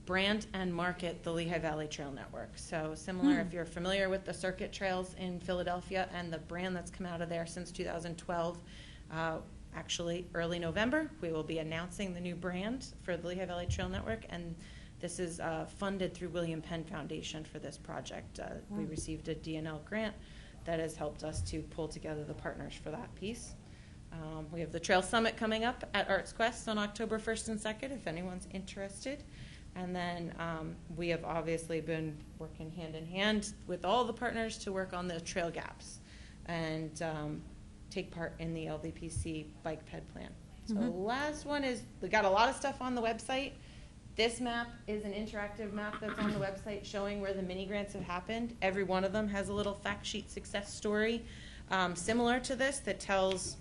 Speaker 1: brand and market the Lehigh Valley Trail Network. So similar, if you're familiar with the circuit trails in Philadelphia and the brand that's come out of there since 2012, actually early November, we will be announcing the new brand for the Lehigh Valley Trail Network, and this is funded through William Penn Foundation for this project. We received a DNL grant that has helped us to pull together the partners for that piece. We have the Trail Summit coming up at Arts Quest on October 1st and 2nd, if anyone's interested. And then we have obviously been working hand in hand with all the partners to work on the trail gaps and take part in the LVPC bike ped plan. So the last one is, we got a lot of stuff on the website. This map is an interactive map that's on the website showing where the mini grants have happened. Every one of them has a little fact sheet success story similar to this that tells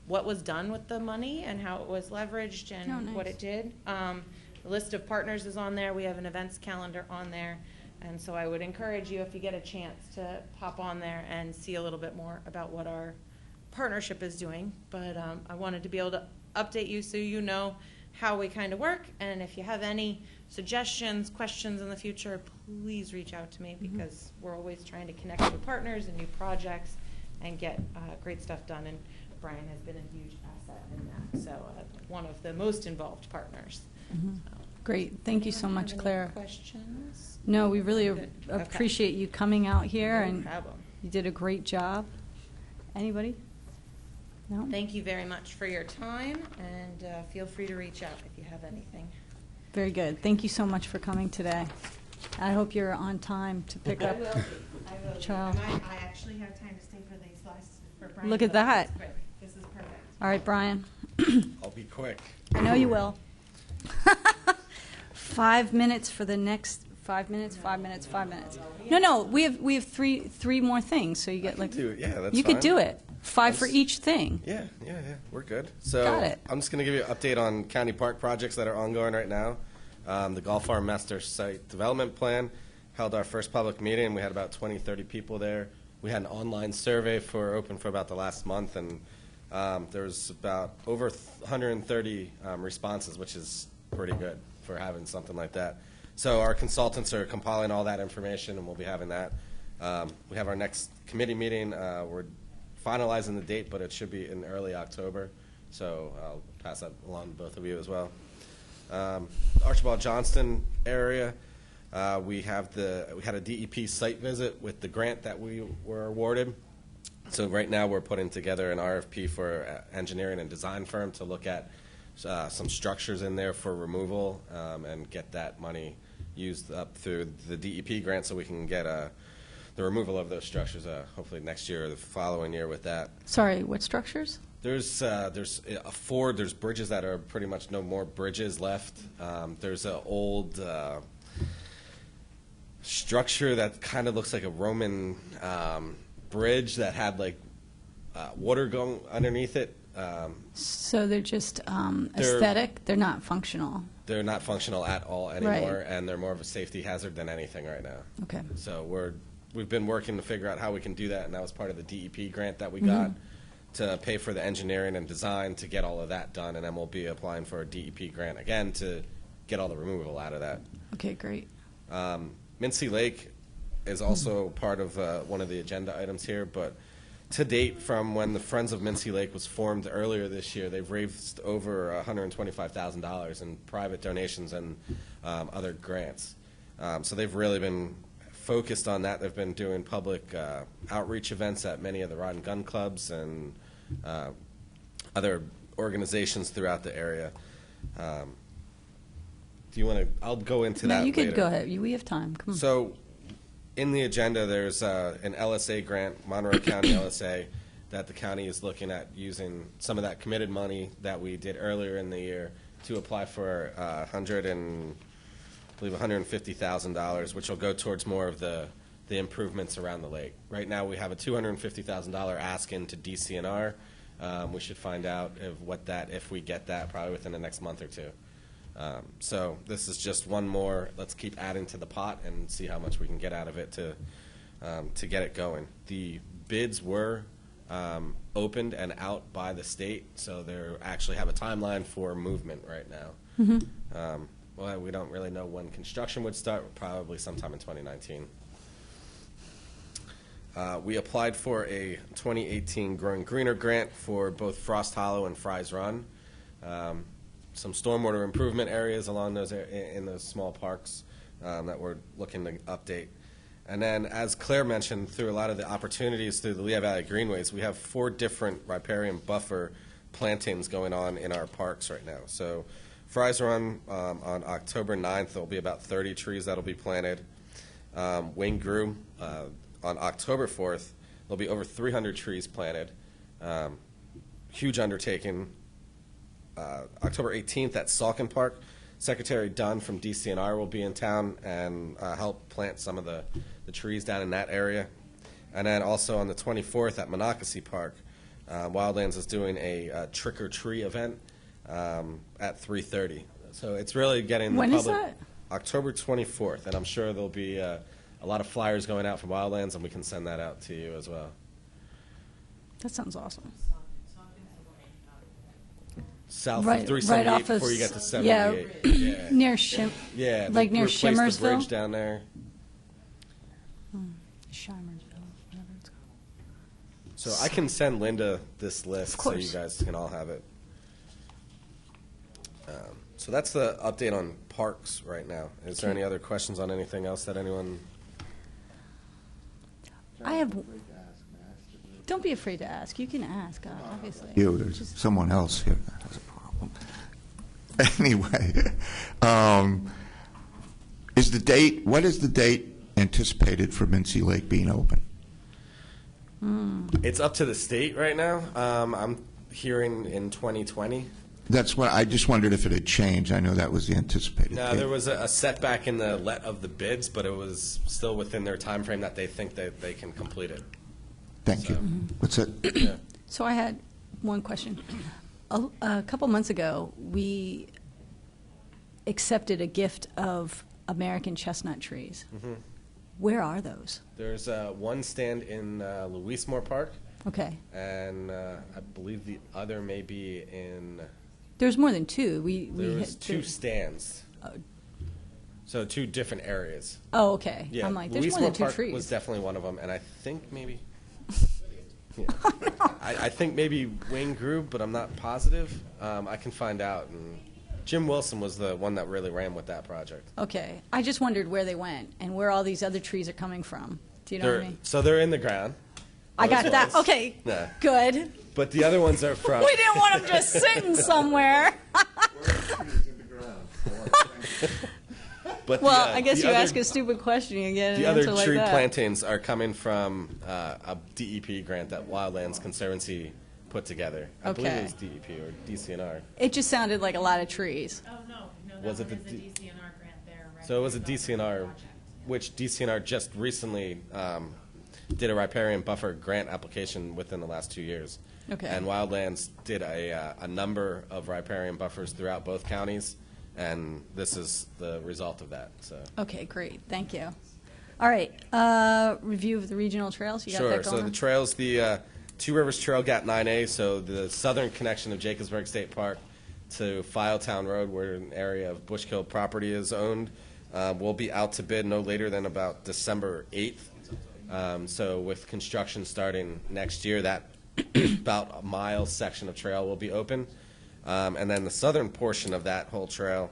Speaker 1: what was done with the money and how it was leveraged and what it did. The list of partners is on there. We have an events calendar on there. And so I would encourage you, if you get a chance, to pop on there and see a little bit more about what our partnership is doing. But I wanted to be able to update you so you know how we kind of work. And if you have any suggestions, questions in the future, please reach out to me, because we're always trying to connect with partners and new projects and get great stuff done. And Brian has been a huge asset in that. So one of the most involved partners.
Speaker 8: Great. Thank you so
Speaker 1: Anyone
Speaker 8: much,
Speaker 1: have any
Speaker 8: Claire.
Speaker 1: questions?
Speaker 8: No, we really
Speaker 1: Good. Okay.
Speaker 8: appreciate you coming out here,
Speaker 1: No
Speaker 8: and
Speaker 1: problem.
Speaker 8: you did a great job. Anybody? No?
Speaker 1: Thank you very much for your time, and feel free to reach out if you have anything.
Speaker 8: Very good. Thank you so much for coming today. I hope you're on time to pick up.
Speaker 1: I will be.
Speaker 8: Child.
Speaker 1: And I actually have time to stay for these last, for Brian.
Speaker 8: Look at
Speaker 1: but
Speaker 8: that.
Speaker 1: This is great. This is perfect.
Speaker 8: All right, Brian.
Speaker 4: I'll be quick.
Speaker 8: I know you will. 5 minutes for the next 5 minutes, 5 minutes, 5 minutes. No, we have three more things, so you get like.
Speaker 13: do it. Yeah, that's
Speaker 8: You could
Speaker 13: fine.
Speaker 8: do it. 5 for each thing.
Speaker 13: Yeah, we're good. So
Speaker 8: Got it.
Speaker 13: I'm just going to give you an update on county park projects that are ongoing right now. The Golf Farm Master Site Development Plan held our first public meeting. We had about 20, 30 people there. We had an online survey open for about the last month, and there was about over 130 responses, which is pretty good for having something like that. So our consultants are compiling all that information, and we'll be having that. We have our next committee meeting. We're finalizing the date, but it should be in early October. So I'll pass that along to both of you as well. Archibald Johnston area, we had a DEP site visit with the grant that we were awarded. So right now we're putting together an RFP for an engineering and design firm to look at some structures in there for removal and get that money used up through the DEP grant, so we can get the removal of those structures hopefully next year or the following year with that.
Speaker 8: Sorry, what structures?
Speaker 13: There's a ford. There's bridges that are pretty much no more bridges left. There's an old structure that kind of looks like a Roman bridge that had like water going underneath it.
Speaker 8: So they're just aesthetic? They're not functional?
Speaker 13: They're not functional at all anymore,
Speaker 8: Right.
Speaker 13: and they're more of a safety hazard than anything right now.
Speaker 8: Okay.
Speaker 13: So we've been working to figure out how we can do that, and that was part of the DEP grant that we
Speaker 8: Mm-hmm.
Speaker 13: got to pay for the engineering and design to get all of that done, and then we'll be applying for a DEP grant again to get all the removal out of that.
Speaker 8: Okay, great.
Speaker 13: Mincy Lake is also part of one of the agenda items here, but to date, from when the Friends of Mincy Lake was formed earlier this year, they've raised over $125,000 in private donations and other grants. So they've really been focused on that. They've been doing public outreach events at many of the rod and gun clubs and other organizations throughout the area. Do you want to? I'll go into that
Speaker 8: No, you
Speaker 13: later.
Speaker 8: could go ahead. We have time. Come on.
Speaker 13: So, in the agenda, there's an LSA grant, Monroe County LSA, that the county is looking at using some of that committed money that we did earlier in the year to apply for $150,000, which will go towards more of the improvements around the lake. Right now, we have a $250,000 ask into DCNR. We should find out if we get that probably within the next month or two. So this is just one more. Let's keep adding to the pot and see how much we can get out of it to get it going. The bids were opened and out by the state, so they actually have a timeline for movement right now. Well, we don't really know when construction would start. Probably sometime in 2019. We applied for a 2018 Growing Greener grant for both Frost Hollow and Fry's Run. Some stormwater improvement areas along those in those small parks that we're looking to update. And then, as Claire mentioned, through a lot of the opportunities through the Lehigh Valley Greenways, we have 4 different riparian buffer plantings going on in our parks right now. So Fry's Run on October 9th, there will be about 30 trees that will be planted. Wayne Grew on October 4th, there'll be over 300 trees planted. Huge undertaking. October 18th at Salkin Park, Secretary Dunn from DCNR will be in town and help plant some of the trees down in that area. And then also on the 24th at Monocacy Park, Wildlands is doing a trick or treat event at 3:30. So it's really getting the
Speaker 8: When
Speaker 13: public.
Speaker 8: is that?
Speaker 13: October 24th, and I'm sure there'll be a lot of flyers going out from Wildlands, and we can send that out to you as well.
Speaker 8: That sounds awesome.
Speaker 13: South
Speaker 8: Right-
Speaker 13: of 378
Speaker 8: right off of
Speaker 13: before you get to
Speaker 8: s-
Speaker 13: 78.
Speaker 8: yeah, near Shim-
Speaker 13: Yeah,
Speaker 8: like
Speaker 13: they
Speaker 8: near
Speaker 13: replaced the
Speaker 8: Shimmersville?
Speaker 13: bridge down there.
Speaker 8: Shimersville, whatever it's called.
Speaker 13: So I can send Linda this list
Speaker 8: Of
Speaker 13: so you
Speaker 8: course.
Speaker 13: guys can all have it. So that's the update on parks right now. Is there
Speaker 8: Okay.
Speaker 13: any other questions on anything else that anyone?
Speaker 8: I have. Don't be afraid to ask. You can ask, obviously.
Speaker 12: There's someone else here that has a problem. Anyway, what is the date anticipated for Mincy Lake being open?
Speaker 13: It's up to the state right now. I'm hearing in 2020.
Speaker 12: That's what, I just wondered if it had changed. I know that was the anticipated
Speaker 13: No,
Speaker 12: date.
Speaker 13: there was a setback in the let of the bids, but it was still within their time frame that they think that they can complete it.
Speaker 12: Thank you. What's it?
Speaker 13: Yeah.
Speaker 8: So I had one question. A couple months ago, we accepted a gift of American chestnut trees.
Speaker 13: Mhm.
Speaker 8: Where are those?
Speaker 13: There's one stand in Louisemore Park,
Speaker 8: Okay.
Speaker 13: and I believe the other may be in.
Speaker 8: There's more than two.
Speaker 13: There was
Speaker 8: had-
Speaker 13: two stands. So two different areas.
Speaker 8: Oh, okay.
Speaker 13: Yeah,
Speaker 8: I'm like, there's more
Speaker 13: Louisemore
Speaker 8: than two
Speaker 13: Park
Speaker 8: trees.
Speaker 13: was definitely one of them, and I think maybe. Yeah. I think maybe Wayne Grube, but I'm not positive. I can find out. And Jim Wilson was the one that really ran with that project.
Speaker 8: Okay. I just wondered where they went and where all these other trees are coming from. Do you know what I mean?
Speaker 13: So they're in the ground.
Speaker 8: I got
Speaker 13: Those
Speaker 8: that.
Speaker 13: ones.
Speaker 8: Okay.
Speaker 13: Yeah.
Speaker 8: Good.
Speaker 13: But the other ones are from.
Speaker 8: We didn't want them just sitting somewhere.
Speaker 13: But
Speaker 8: Well,
Speaker 13: the,
Speaker 8: I guess
Speaker 13: the
Speaker 8: you
Speaker 13: other-
Speaker 8: ask a stupid question, you get an
Speaker 13: The other
Speaker 8: answer like
Speaker 13: tree
Speaker 8: that.
Speaker 13: plantains are coming from a DEP grant that Wildlands Conservancy put together. I believe
Speaker 8: Okay.
Speaker 13: it was DEP or DCNR.
Speaker 8: It just sounded like a lot of trees.
Speaker 1: Oh, no,
Speaker 13: Was it
Speaker 1: that one
Speaker 13: the
Speaker 1: is a
Speaker 13: D-
Speaker 1: DCNR grant there, right?
Speaker 13: So it was a DCNR, which DCNR just recently did a riparian buffer grant application within the last 2 years.
Speaker 8: Okay.
Speaker 13: And Wildlands did a number of riparian buffers throughout both counties, and this is the result of that. So.
Speaker 8: Okay, great. Thank you. All right. Review of the regional trails. You got
Speaker 13: Sure.
Speaker 8: that going
Speaker 13: So the
Speaker 8: on?
Speaker 13: trails, the Two Rivers Trail Gap 9A, so the southern connection of Jacobsburg State Park to Filetown Road, where an area of Bushkill property is owned, will be out to bid no later than about December 8th. So with construction starting next year, that about a mile section of trail will be open. And then the southern portion of that whole trail,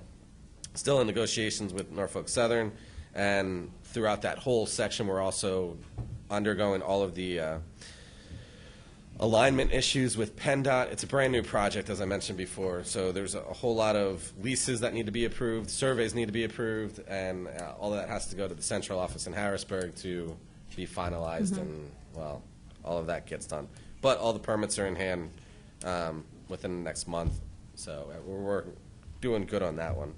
Speaker 13: still in negotiations with Norfolk Southern, and throughout that whole section, we're also undergoing all of the alignment issues with PennDOT. It's a brand new project, as I mentioned before, so there's a whole lot of leases that need to be approved, surveys need to be approved, and all of that has to go to the central office in Harrisburg to be finalized, and, well, all of that gets done. But all the permits are in hand within the next month, so we're doing good on that one.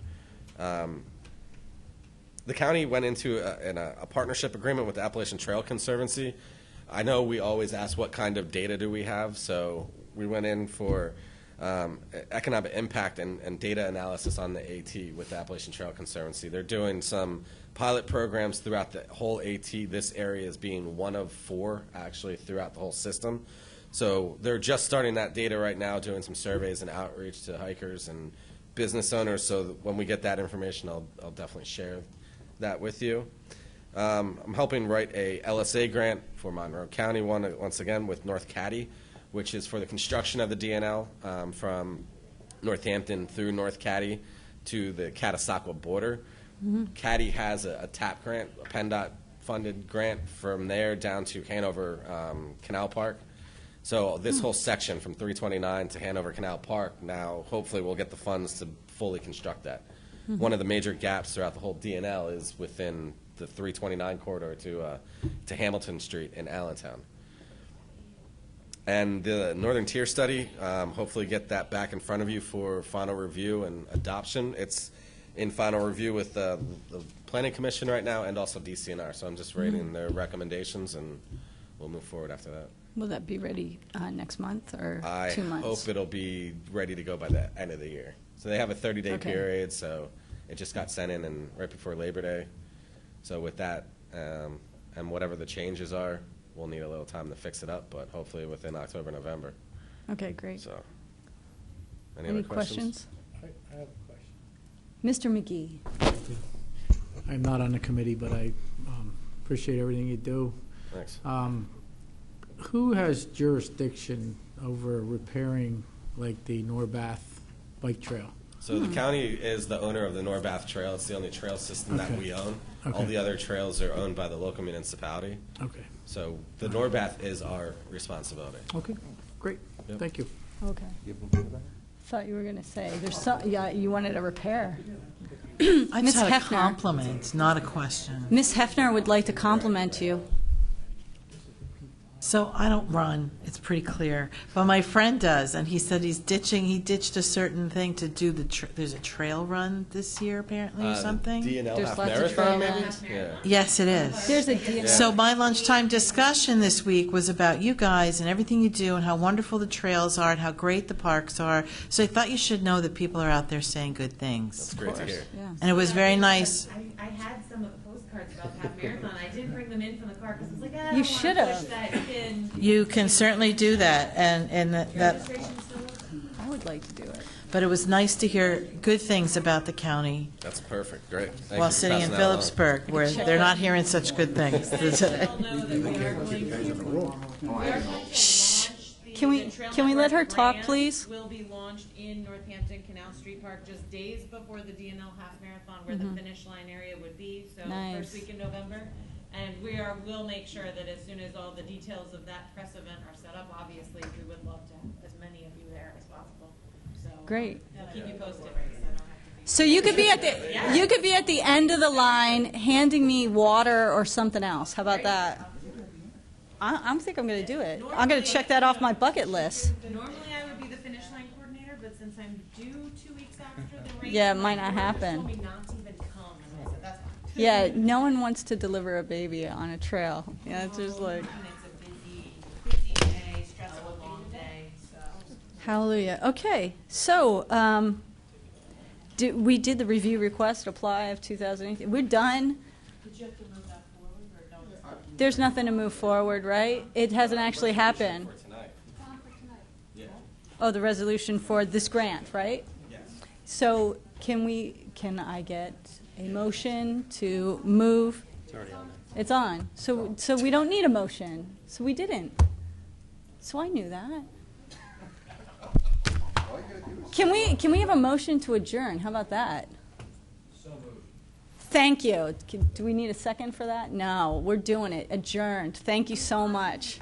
Speaker 13: The county went into a partnership agreement with the Appalachian Trail Conservancy. I know we always ask what kind of data do we have, so we went in for economic impact and data analysis on the AT with the Appalachian Trail Conservancy. They're doing some pilot programs throughout the whole AT. This area is being one of 4, actually, throughout the whole system. So they're just starting that data right now, doing some surveys and outreach to hikers and business owners. So that when we get that information, I'll definitely share that with you. I'm helping write a LSA grant for Monroe County, once again, with North Caddy, which is for the construction of the DNL from Northampton through North Caddy to the Catasauqua border. Caddy has a TAP grant, a PennDOT-funded grant from there down to Hanover Canal Park. So this whole section from 329 to Hanover Canal Park, now hopefully we'll get the funds to fully construct that. One of the major gaps throughout the whole DNL is within the 329 corridor to Hamilton Street in Allentown. And the Northern Tier study, hopefully get that back in front of you for final review and adoption. It's in final review with the Planning Commission right now and also DCNR. So I'm just rating their recommendations, and we'll move forward after that.
Speaker 8: Will that be ready next month or
Speaker 13: I
Speaker 8: 2 months?
Speaker 13: hope it'll be ready to go by the end of the year. So they have a 30-day
Speaker 8: Okay.
Speaker 13: period, so It just got sent in and right before Labor Day. So with that, and whatever the changes are, we'll need a little time to fix it up, but hopefully within October, November.
Speaker 8: Okay, great.
Speaker 13: So, any
Speaker 8: Any
Speaker 13: other questions?
Speaker 14: I have a question.
Speaker 8: Mr. McGee?
Speaker 14: I'm not on the committee, but I appreciate everything you do.
Speaker 13: Thanks.
Speaker 14: Who has jurisdiction over repairing, like, the Norbath Bike Trail?
Speaker 13: So the county is the owner of the Norbath Trail. It's the only trail system that
Speaker 14: Okay.
Speaker 13: we own.
Speaker 14: Okay.
Speaker 13: All the other trails are owned by the local municipality.
Speaker 14: Okay.
Speaker 13: So the Norbath is our responsibility.
Speaker 14: Okay, great.
Speaker 13: Yep.
Speaker 14: Thank you.
Speaker 8: Okay. Thought you were going to say, there's some, yeah, you wanted a repair.
Speaker 10: I
Speaker 8: Ms.
Speaker 10: just had a
Speaker 8: Hefner.
Speaker 10: compliment, not a question.
Speaker 8: Ms. Hefner would like to compliment you.
Speaker 10: So I don't run, it's pretty clear, but my friend does, and he said he ditched a certain thing to do there's a trail run this year apparently or something?
Speaker 13: DNL
Speaker 8: There's
Speaker 13: half
Speaker 8: lots of
Speaker 13: marathon,
Speaker 8: trail
Speaker 13: maybe?
Speaker 8: runs.
Speaker 13: Yeah.
Speaker 10: Yes, it is.
Speaker 8: There's a DNL.
Speaker 10: So my lunchtime discussion this week was about you guys and everything you do and how wonderful the trails are and how great the parks are. So I thought you should know that people are out there saying good things.
Speaker 13: That's great to hear.
Speaker 8: Yeah.
Speaker 10: And it was very nice.
Speaker 1: I had some of the postcards about the half marathon. I didn't bring them in from the car because I was like,
Speaker 8: You
Speaker 1: I don't wanna
Speaker 8: should have.
Speaker 1: push that in.
Speaker 10: You can certainly do that, and that.
Speaker 1: Registration's still open?
Speaker 8: I would like to do it.
Speaker 10: But it was nice to hear good things about the county
Speaker 13: That's perfect. Great. Thank
Speaker 10: while
Speaker 13: you for
Speaker 10: sitting in
Speaker 13: passing that along.
Speaker 10: Phillipsburg, where they're not hearing such good things today.
Speaker 1: I'll know that we are going to
Speaker 8: Shh.
Speaker 1: the
Speaker 8: Can we
Speaker 1: Trail
Speaker 8: let her
Speaker 1: Network
Speaker 8: talk,
Speaker 1: grant
Speaker 8: please?
Speaker 1: Will be launched in Northampton Canal Street Park just days before the DNL half marathon, where the finish line area would be. So
Speaker 8: Nice.
Speaker 1: first week in November, and will make sure that as soon as all the details of that press event are set up, obviously we would love to have as many of you there as possible. So
Speaker 8: Great.
Speaker 1: I'll keep you posted. So I don't have to be.
Speaker 8: So you could be at the end of the line handing me water or something else. How about that? I think I'm going to do it. I'm going to check that off my bucket list.
Speaker 1: Normally I would be the finish line coordinator, but since I'm due 2 weeks after the race,
Speaker 8: Yeah, it might not
Speaker 1: the coordinator
Speaker 8: happen.
Speaker 1: told me not to even come, and I said that's fine.
Speaker 8: Yeah, no one wants to deliver a baby on a trail. Yeah, it's just like,
Speaker 1: And it's a busy day, stressful, long day, so.
Speaker 8: hallelujah. Okay, so we did the review request apply of 2018. We're done.
Speaker 1: Did you have to move that forward, or no?
Speaker 8: There's nothing to move forward, right? It hasn't actually happened.
Speaker 13: For tonight. Yeah.
Speaker 8: Oh, the resolution for this grant, right?
Speaker 13: Yes.
Speaker 8: So can I get a motion to move?
Speaker 13: It's already on there.
Speaker 8: It's on. So we don't need a motion. So we didn't. So I knew that. Can we have a motion to adjourn? How about that?
Speaker 7: So moved.
Speaker 8: Thank you. Do we need a second for that? No, we're doing it. Adjourned. Thank you so much.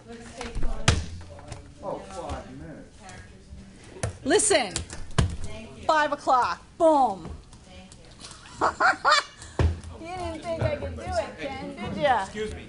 Speaker 12: Oh, 5 minutes.
Speaker 8: Listen. 5 o'clock. Boom. You didn't think I could do it, Ken, did ya?
Speaker 14: Excuse me.